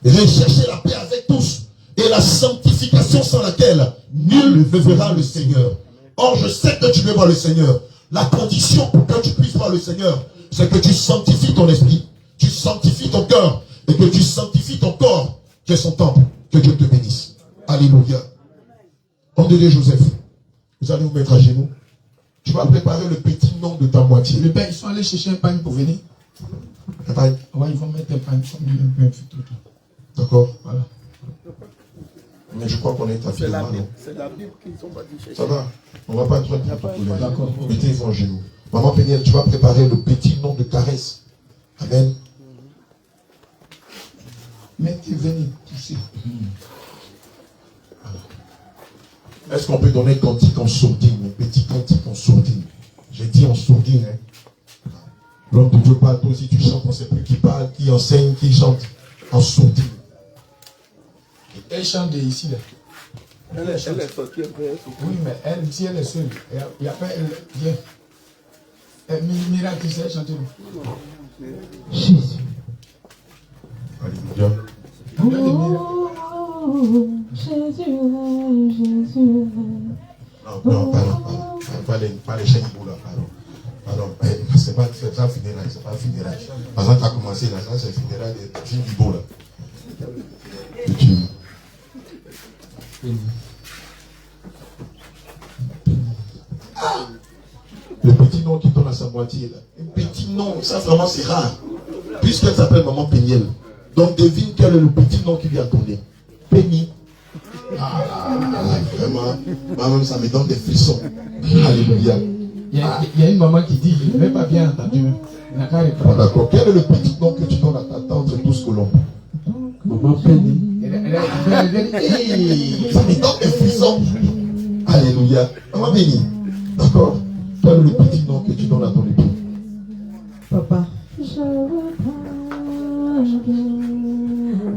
S9: recherchez la paix avec tous et la sanctification sans laquelle nul ne verra le Seigneur. Or, je sais que tu veux voir le Seigneur. La condition pour que tu puisses voir le Seigneur, c'est que tu sanctifies ton esprit, tu sanctifies ton cœur et que tu sanctifies ton corps, qui est son temple. Que Dieu te bénisse. Alléluia. Homme de Dieu Joseph, vous allez vous mettre à genoux. Tu vas préparer le petit nom de ta moitié.
S6: Le père, ils sont allés chercher un pain pour venir.
S9: Un pain?
S6: Ouais, ils vont mettre un pain.
S9: D'accord.
S6: Voilà.
S9: Mais je crois qu'on est à finalement.
S7: C'est la Bible qu'ils ont pas dit.
S9: Ça va. On ne va pas être
S6: D'accord.
S9: mettez-vous en genoux. Maman Péniel, tu vas préparer le petit nom de caresse. Amen.
S6: Mettez, venez, poussez.
S9: Est-ce qu'on peut donner cantique en sourdine, un petit cantique en sourdine? J'ai dit en sourdine. Hein. L'homme ne veut pas, toi aussi tu chantes, on ne sait plus qui parle, qui enseigne, qui chante en sourdine.
S6: Elle chante ici là.
S7: Elle est sortie un peu.
S6: Oui, mais elle, si elle est seule, il n'y a pas elle. Viens. Miracle, elle chante.
S8: Jésus.
S9: Alléluia.
S8: Oh, Jésus, Jésus.
S9: Non, pardon. Pas les chaînes là, pardon. C'est pas funérailles, c'est pas funérailles. Par exemple, tu as commencé là, ça c'est funérailles de Jim Bibo là. Le petit nom qui donne à sa moitié là. Un petit nom, ça vraiment c'est rare. Puisqu'elle s'appelle Maman Péniel. Donc devine quel est le petit nom qui lui a donné. Péni. Vraiment, moi-même ça me donne des frissons. Alléluia.
S6: Il y a une maman qui dit, je n'ai pas bien entendu.
S9: Bon, d'accord. Quel est le petit nom que tu donnes à ta tante Douce Colombe?
S6: Maman Péni.
S9: Ça me donne des frissons. Alléluia. Maman Béni. D'accord. Quel est le petit nom que tu donnes à ton époux?
S8: Papa.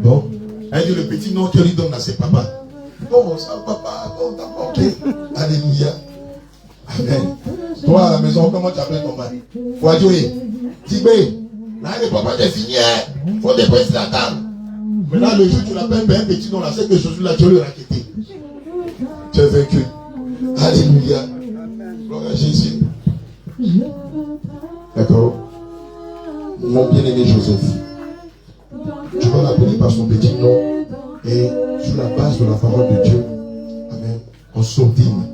S9: Non. Elle dit le petit nom qu'elle lui donne à ses papas. Non, ça papa, non, d'accord, ok. Alléluia. Amen. Toi à la maison, comment tu appelles ton mari? Wadjoé. Tibé. Là, le papa est fini, hein. Faut déposer la table. Maintenant, le jour où tu l'appelles un petit nom, là, c'est que Jésus l'a tué, le raqueté. Tu es vaincu. Alléluia. Gloire à Jésus. D'accord. Mon bien-aimé Joseph, tu vas l'appeler par son petit nom et sur la base de la parole de Dieu, amen, en sourdine,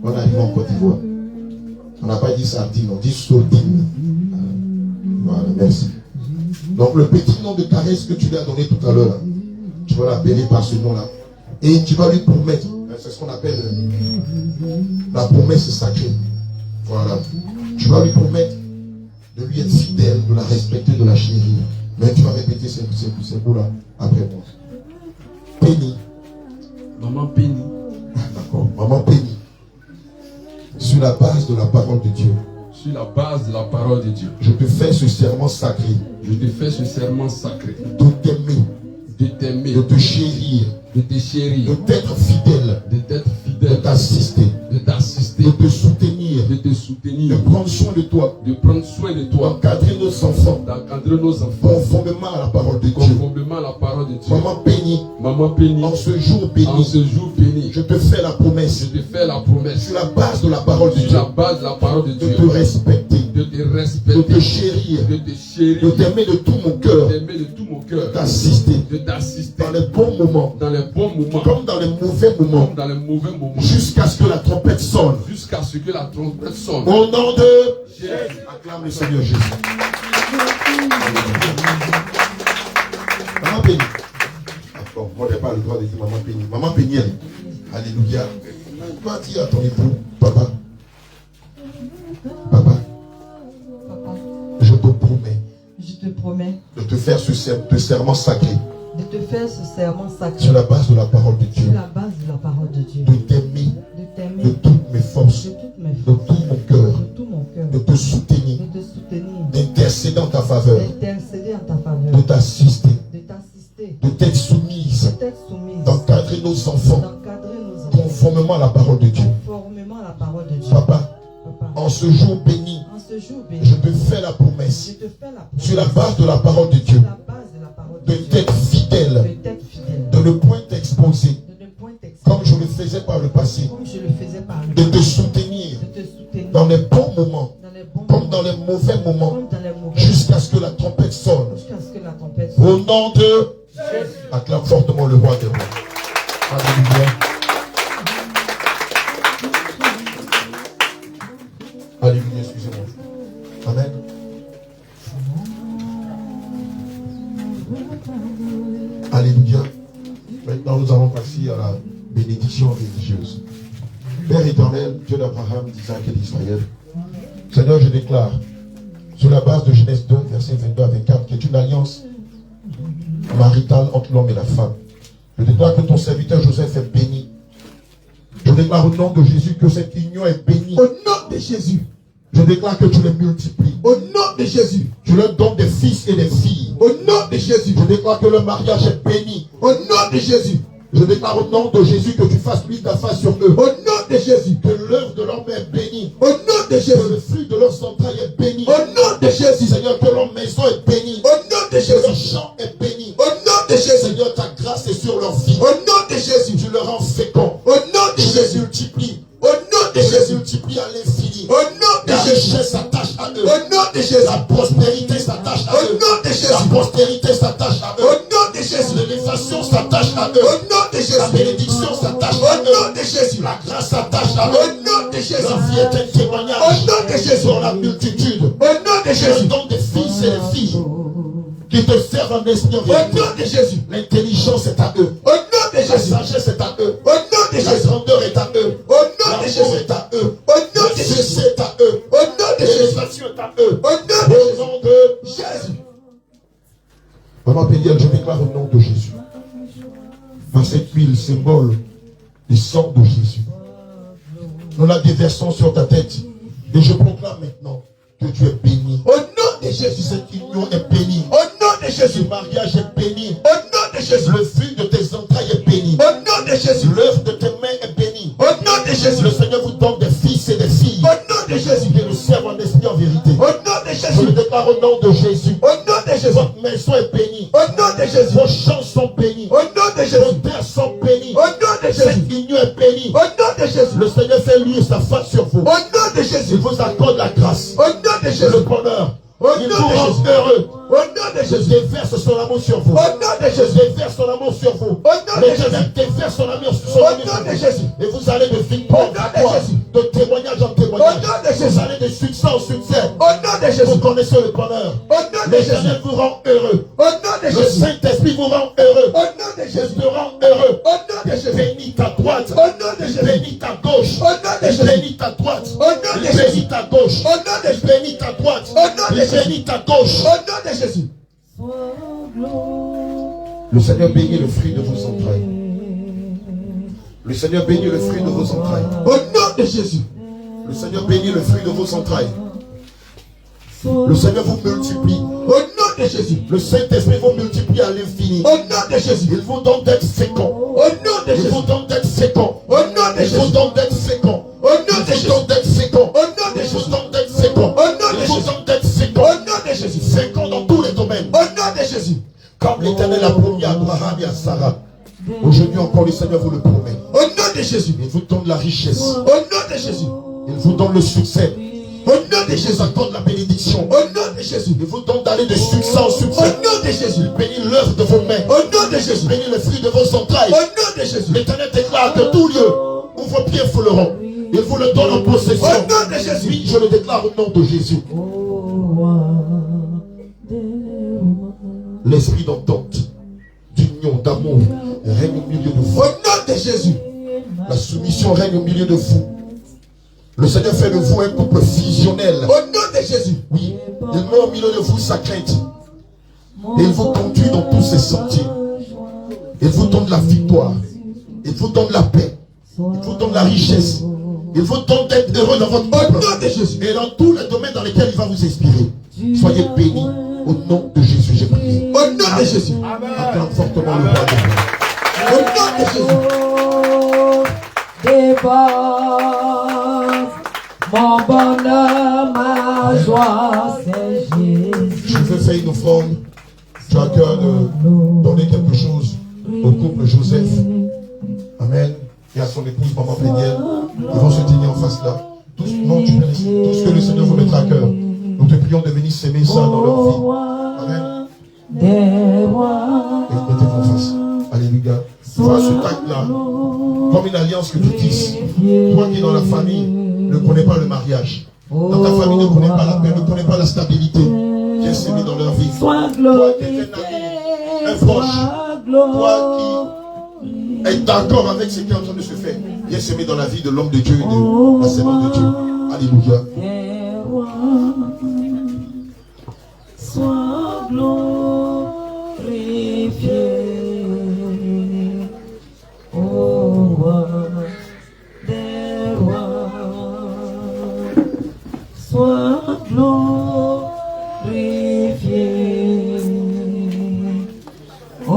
S9: on arrive en Côte d'Ivoire. On n'a pas dit sardine, on dit sourdine. Voilà, merci. Donc le petit nom de caresse que tu lui as donné tout à l'heure, tu vas l'appeler par ce nom-là. Et tu vas lui promettre, c'est ce qu'on appelle la promesse sacrée. Voilà. Tu vas lui promettre de lui être fidèle, de la respecter, de la chérir. Mais tu vas répéter ces mots-là après moi. Péni.
S4: Maman Péni.
S9: D'accord. Maman Péni. Sur la base de la parole de Dieu.
S4: Sur la base de la parole de Dieu.
S9: Je te fais ce serment sacré.
S4: Je te fais ce serment sacré.
S9: De t'aimer.
S4: De t'aimer.
S9: De te chérir.
S4: De te chérir.
S9: De t'être fidèle.
S4: De t'être fidèle.
S9: De t'assister.
S4: De t'assister.
S9: De te soutenir.
S4: De te soutenir.
S9: De prendre soin de toi.
S4: De prendre soin de toi.
S9: D'encadrer nos enfants.
S4: D'encadrer nos enfants.
S9: Conformément à la parole de Dieu.
S4: Conformément à la parole de Dieu.
S9: Maman Péni.
S4: Maman Péni.
S9: En ce jour béni.
S4: En ce jour béni.
S9: Je te fais la promesse.
S4: Je te fais la promesse.
S9: Sur la base de la parole de Dieu.
S4: Sur la base de la parole de Dieu.
S9: De te respecter.
S4: De te respecter.
S9: De te chérir.
S4: De te chérir.
S9: De t'aimer de tout mon cœur.
S4: De t'aimer de tout mon cœur.
S9: D'assister.
S4: De t'assister.
S9: Dans les bons moments.
S4: Dans les bons moments.
S9: Comme dans les mauvais moments.
S4: Comme dans les mauvais moments.
S9: Jusqu'à ce que la trompette sonne.
S4: Jusqu'à ce que la trompette sonne.
S9: Au nom de
S4: Jésus.
S9: Acclame le Seigneur Jésus. Maman Péni. Bon, moi je n'ai pas le droit de dire Maman Péni. Maman Péniel. Alléluia. Tu vas dire à ton époux, papa, je te promets
S8: te promets
S9: de te faire ce serment sacré
S8: de te faire ce serment sacré
S9: sur la base de la parole de Dieu,
S8: sur la base de la parole de Dieu,
S9: de t'aimer
S8: de t'aimer
S9: de toutes mes forces,
S8: de toutes mes
S9: de
S8: forces,
S9: tout mon cœur,
S8: de tout mon cœur,
S9: de te soutenir,
S8: de te soutenir,
S9: d'intercéder en ta faveur,
S8: d'intercéder en ta
S9: de
S8: faveur,
S9: t'assister,
S8: de t'assister,
S9: de t'être soumise,
S8: d'être soumise,
S9: d'encadrer nos enfants
S8: d'encadrer nos enfants
S9: conformément à la parole de Dieu.
S8: conformément à la parole de Dieu.
S9: Papa,
S8: Papa,
S9: en ce jour béni,
S8: en ce jour béni,
S9: je te fais la promesse,
S8: je te fais la
S9: sur la
S8: promesse,
S9: base de la parole de Dieu,
S8: sur la base de la parole de
S9: de
S8: Dieu,
S9: t'être fidèle,
S8: de t'être fidèle,
S9: de ne point t'exposer,
S8: de ne point t'exposer,
S9: comme je le faisais par le passé,
S8: comme je le faisais par le
S9: de te
S8: passé,
S9: soutenir
S8: de te soutenir
S9: dans les bons moments,
S8: dans les bons
S9: comme
S8: moments,
S9: dans les mauvais moments,
S8: comme dans les mauvais,
S9: jusqu'à ce que la trompette sonne.
S8: jusqu'à ce que la tempête
S9: Au nom de Jésus, acclame fortement le roi des rois. Alléluia. Alléluia, excusez-moi. Amen. Alléluia. Maintenant, nous allons passer à la bénédiction religieuse. Père éternel, Dieu d'Abraham, d'Isaac et d'Israël, Seigneur, je déclare, sur la base de Genèse 2, verset 22 à 24, qui est une alliance maritale entre l'homme et la femme. Je déclare que ton serviteur Joseph est béni. Je déclare au nom de Jésus que cette union est bénie. Au nom de Jésus. Je déclare que tu les multiplies. Au nom de Jésus. Tu leur donnes des fils et des filles. Au nom de Jésus. Je déclare que le mariage est béni. Au nom de Jésus. Je déclare au nom de Jésus que tu fasses l'huile d'affaires sur eux. Au nom de Jésus. Que l'œuvre de leur main est bénie. Au nom de Jésus. Que le fruit de leurs entrailles est béni. Au nom de Jésus. Seigneur, que leur maison est bénie. Au nom de Jésus. Que leur champ est béni. Au nom de Jésus. Seigneur, ta grâce est sur leur vie. Au nom de Jésus. Tu leur rends fécond. Au nom de Jésus. Tu les multiplies. Au nom de Jésus. Multiplie à l'infini. Au nom de Jésus. La richesse s'attache à eux. Au nom de Jésus. La prospérité s'attache à eux. Au nom de Jésus. La postérité s'attache à eux. Au nom de Jésus. L'élévation s'attache à eux. Au nom de Jésus. La bénédiction s'attache à eux. Au nom de Jésus. La grâce s'attache à eux. Au nom de Jésus. La vie est un témoignage. Au nom de Jésus. Pour la multitude. Au nom de Jésus. Je donne des fils et des filles qui te servent en esprit. Au nom de Jésus. L'intelligence est à eux. Au nom de Jésus. La sagesse est à eux. Au nom de Jésus. La grandeur est à eux. Au nom de Jésus. Est à eux. Au nom de Jésus. Est à eux. Au nom de Jésus. L'élévation est à eux. Au nom de Jésus. Maman Pédienne, je déclare au nom de Jésus. Par cette huile, symbole du sang de Jésus, nous la déversons sur ta tête. Et je proclame maintenant que tu es béni. Au nom de Jésus, cette union est bénie. Au nom de Jésus, le mariage est béni. Au nom de Jésus, le fruit de tes entrailles est béni. Au nom de Jésus, l'œuvre de tes mains est bénie. Au nom de Jésus, le Seigneur vous donne des fils et des filles. Au nom de Jésus, qui le servent en esprit en vérité. Au nom de Jésus, je le déclare au nom de Jésus. Au nom de Jésus, votre maison est bénie. Au nom de Jésus, vos champs sont bénis. Au nom de Jésus, vos terres sont bénies. Au nom de Jésus, cette union est bénie. Au nom de Jésus, le Seigneur fait luire sa face sur vous. Au nom de Jésus, il vous accorde la grâce. Au nom de Jésus, le bonheur. Il vous rend heureux. Au nom de Jésus, déverse son amour sur vous. Au nom de Jésus, déverse son amour sur vous. Au nom de Jésus, déverse son amour sur vous. Au nom de Jésus, et vous allez de victoire en victoire, de témoignage en témoignage. Au nom de Jésus, vous allez de succès en succès. Au nom de Jésus, vous connaissez le bonheur. Au nom de Jésus, vous rend heureux. Au nom de Jésus, le Saint-Esprit vous rend heureux. Au nom de Jésus, te rend heureux. Au nom de Jésus, bénis ta droite. Au nom de Jésus, bénis ta gauche. Au nom de Jésus, bénis ta droite. Au nom de Jésus, bénis ta gauche. Au nom de Jésus, bénis ta droite. Au nom de Jésus, bénis ta gauche. Au nom de Jésus. Le Seigneur bénit le fruit de vos entrailles. Le Seigneur bénit le fruit de vos entrailles. Au nom de Jésus. Le Seigneur bénit le fruit de vos entrailles. Le Seigneur vous multiplie. Au nom de Jésus. Le Saint-Esprit vous multiplie à l'infini. Au nom de Jésus. Il vous donne d'être fécond. Au nom de Jésus. Il vous donne d'être fécond. Au nom de Jésus. Il vous donne d'être fécond. Au nom de Jésus. Il vous donne d'être fécond. Au nom de Jésus. Il vous donne d'être fécond. Au nom de Jésus. Il vous donne d'être fécond. Au nom de Jésus. Fécond dans tous les domaines. Au nom de Jésus. Comme l'Éternel a promis à Abraham et à Sarah. Aujourd'hui encore, le Seigneur vous le promet. Au nom de Jésus. Il vous donne la richesse. Au nom de Jésus. Il vous donne le succès. Au nom de Jésus, accorde la bénédiction. Au nom de Jésus, il vous donne d'aller de succès en succès. Au nom de Jésus, il bénit l'œuvre de vos mains. Au nom de Jésus, il bénit le fruit de vos entrailles. Au nom de Jésus, l'Éternel déclare que tout lieu où vos pieds fouleront, il vous le donne en possession. Au nom de Jésus, oui, je le déclare au nom de Jésus. L'esprit d'entente, d'union, d'amour règne au milieu de vous. Au nom de Jésus, la soumission règne au milieu de vous. Le Seigneur fait de vous un couple fusionnel. Au nom de Jésus. Oui. Il met au milieu de vous sa crainte. Et il vous conduit dans tous ces sentiers. Il vous donne la victoire. Il vous donne la paix. Il vous donne la richesse. Il vous donne d'être heureux dans votre peuple. Et dans tous les domaines dans lesquels il va vous inspirer. Soyez bénis. Au nom de Jésus, j'ai prié.
S6: Au nom de Jésus.
S9: Acclame fortement le roi de Dieu.
S6: Au nom de Jésus.
S5: Mon bonheur, ma joie, c'est Jésus.
S9: Je veux faire une offrande. Tu as à cœur de donner quelque chose au couple Joseph. Amen. Et à son épouse, maman Plénière. Ils vont se tenir en face là. Tout ce que le Seigneur vous mettra à cœur. Nous te prions de venir s'aimer ça dans leur vie. Amen. Et mettez-vous en face. Alléluia. Vois ce acte-là comme une alliance que tu tisses. Toi qui dans la famille ne connais pas le mariage. Dans ta famille ne connais pas la paix, ne connais pas la stabilité. Viens s'aimer dans leur vie. Toi qui es un ami, un proche. Toi qui es d'accord avec ce qui est en train de se faire. Viens s'aimer dans la vie de l'homme de Dieu et de la servante de Dieu. Alléluia.
S5: Sois glorifié, ô roi des rois. Sois glorifié, ô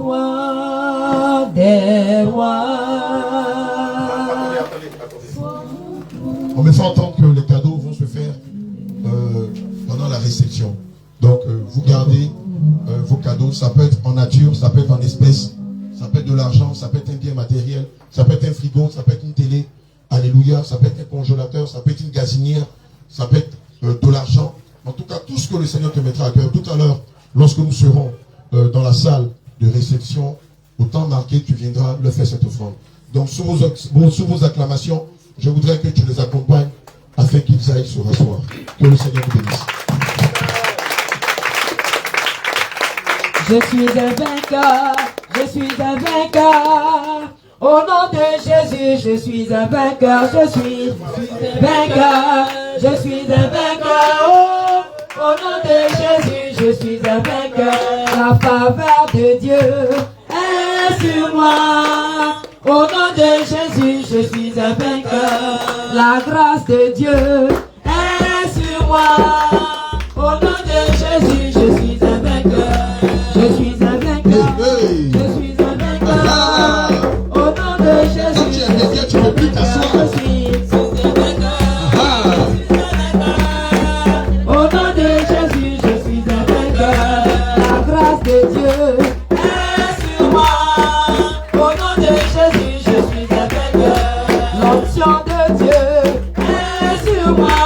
S5: roi des rois.
S9: On me fait entendre que les cadeaux vont se faire pendant la réception. Donc vous gardez vos cadeaux, ça peut être en nature, ça peut être en espèces, ça peut être de l'argent, ça peut être un bien matériel, ça peut être un frigo, ça peut être une télé, alléluia, ça peut être un congélateur, ça peut être une gazinière, ça peut être de l'argent. En tout cas, tout ce que le Seigneur te mettra à cœur. Tout à l'heure, lorsque nous serons dans la salle de réception, au temps marqué, tu viendras leur faire cette offrande. Donc sous vos acclamations, je voudrais que tu les accompagnes afin qu'ils aillent se rasseoir. Que le Seigneur vous bénisse.
S5: Je suis un vainqueur, je suis un vainqueur. Au nom de Jésus, je suis un vainqueur, je suis un vainqueur, je suis un vainqueur. Au nom de Jésus, je suis un vainqueur. La faveur de Dieu est sur moi. Au nom de Jésus, je suis un vainqueur. La grâce de Dieu est sur moi. Au nom de Jésus, je suis un vainqueur. Je suis un vainqueur. Je suis un vainqueur. Au nom de Jésus, je suis un vainqueur. Au nom de Jésus, je suis un vainqueur. La grâce de Dieu est sur moi. Au nom de Jésus, je suis un vainqueur. L'onction de Dieu est sur moi.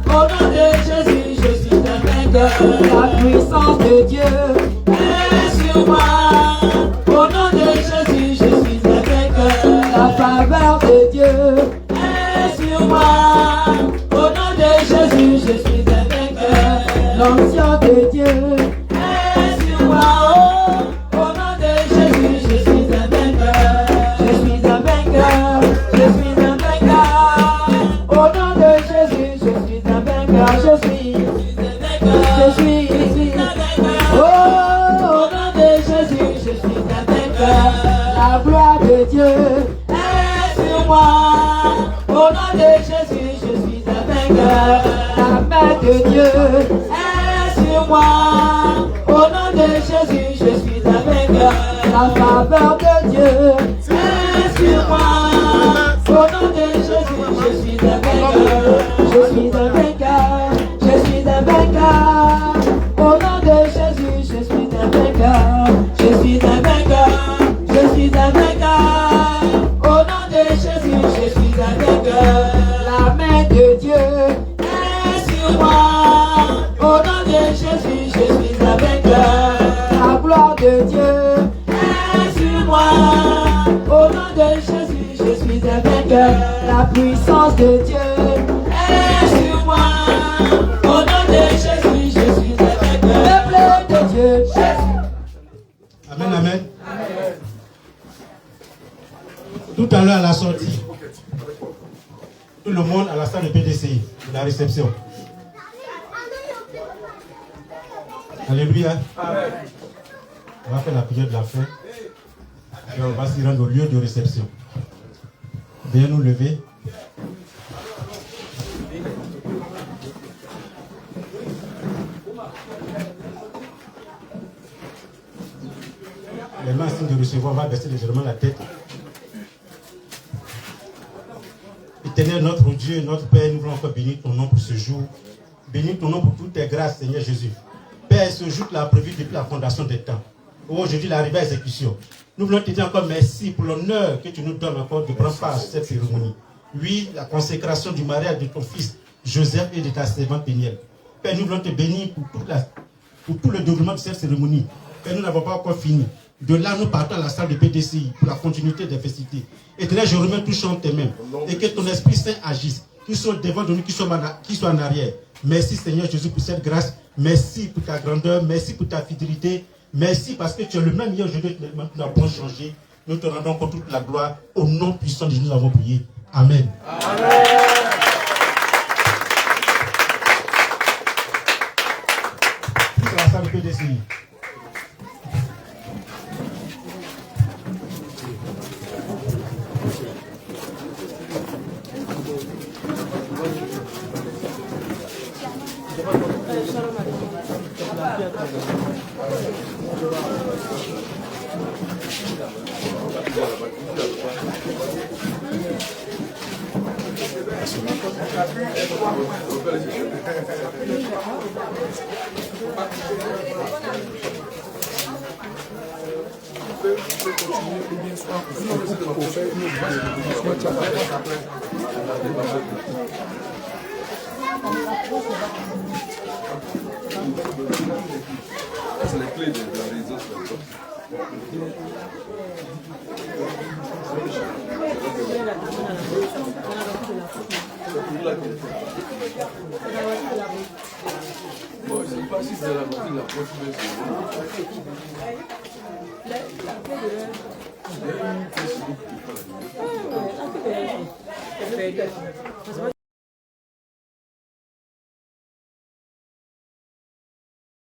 S5: Au nom de Jésus, je suis un vainqueur. La puissance de Dieu est sur moi. Au nom de Jésus, je suis un vainqueur. La faveur de Dieu est sur moi. Au nom de Jésus, je suis un vainqueur. L'onction de Dieu est sur moi. Au nom de Jésus, je suis un vainqueur. Je suis un vainqueur. Je suis un vainqueur. Au nom de Jésus, je suis un vainqueur. Je suis un vainqueur. Je suis un vainqueur. Oh, au nom de Jésus, je suis un vainqueur. La gloire de Dieu est sur moi. Au nom de Jésus, je suis un vainqueur. La main de Dieu est sur moi. Au nom de Jésus, je suis un vainqueur. La faveur de Dieu est sur moi. Au nom de Jésus, je suis un vainqueur. Je suis un vainqueur. Je suis un vainqueur. Au nom de Jésus, je suis un vainqueur. Je suis un vainqueur. Je suis un vainqueur. Au nom de Jésus, je suis un vainqueur. La main de Dieu est sur moi. Au nom de Jésus, je suis un vainqueur. La gloire de Dieu est sur moi. Au nom de Jésus, je suis un vainqueur. La puissance de Dieu est sur moi. Au nom de Jésus, je suis un vainqueur. Le bleu de Dieu.
S10: Amen, amen. Tout à l'heure à la sortie, tout le monde à la salle de PDCI, de la réception. Alléluia. On va faire la prière de la fin. Et on va s'y rendre au lieu de réception. Veuillez nous lever. Les mains en signe de recevoir, on va baisser légèrement la tête. Éternel, notre Dieu, notre Père, nous voulons encore bénir ton nom pour ce jour. Bénis ton nom pour toutes tes grâces, Seigneur Jésus. Père, ce jour que tu l'as prévu depuis la fondation des temps. Aujourd'hui, l'arrivée à l'exécution. Nous voulons te dire encore merci pour l'honneur que tu nous donnes encore de prendre part à cette cérémonie. Oui, la consécration du mariage de ton fils Joseph et de ta servante Péniel. Père, nous voulons te bénir pour tout le déroulement de cette cérémonie. Père, nous n'avons pas encore fini. De là, nous partons à la salle de PDCI pour la continuité des festivités. Et de là, je remets tout ça en tes mains. Et que ton Esprit Saint agisse. Qu'ils soient devant de nous, qu'ils soient en arrière. Merci Seigneur Jésus pour cette grâce. Merci pour ta grandeur. Merci pour ta fidélité. Merci parce que tu es le même hier aujourd'hui. Tu n'as pas changé. Nous te rendons encore toute la gloire. Au nom puissant de Jésus, nous avons prié. Amen. Amen. Tous à la salle de PDCI.
S11: C'est les clés de la réseau. Bon, je ne sais pas si c'est la partie de la porte, mais c'est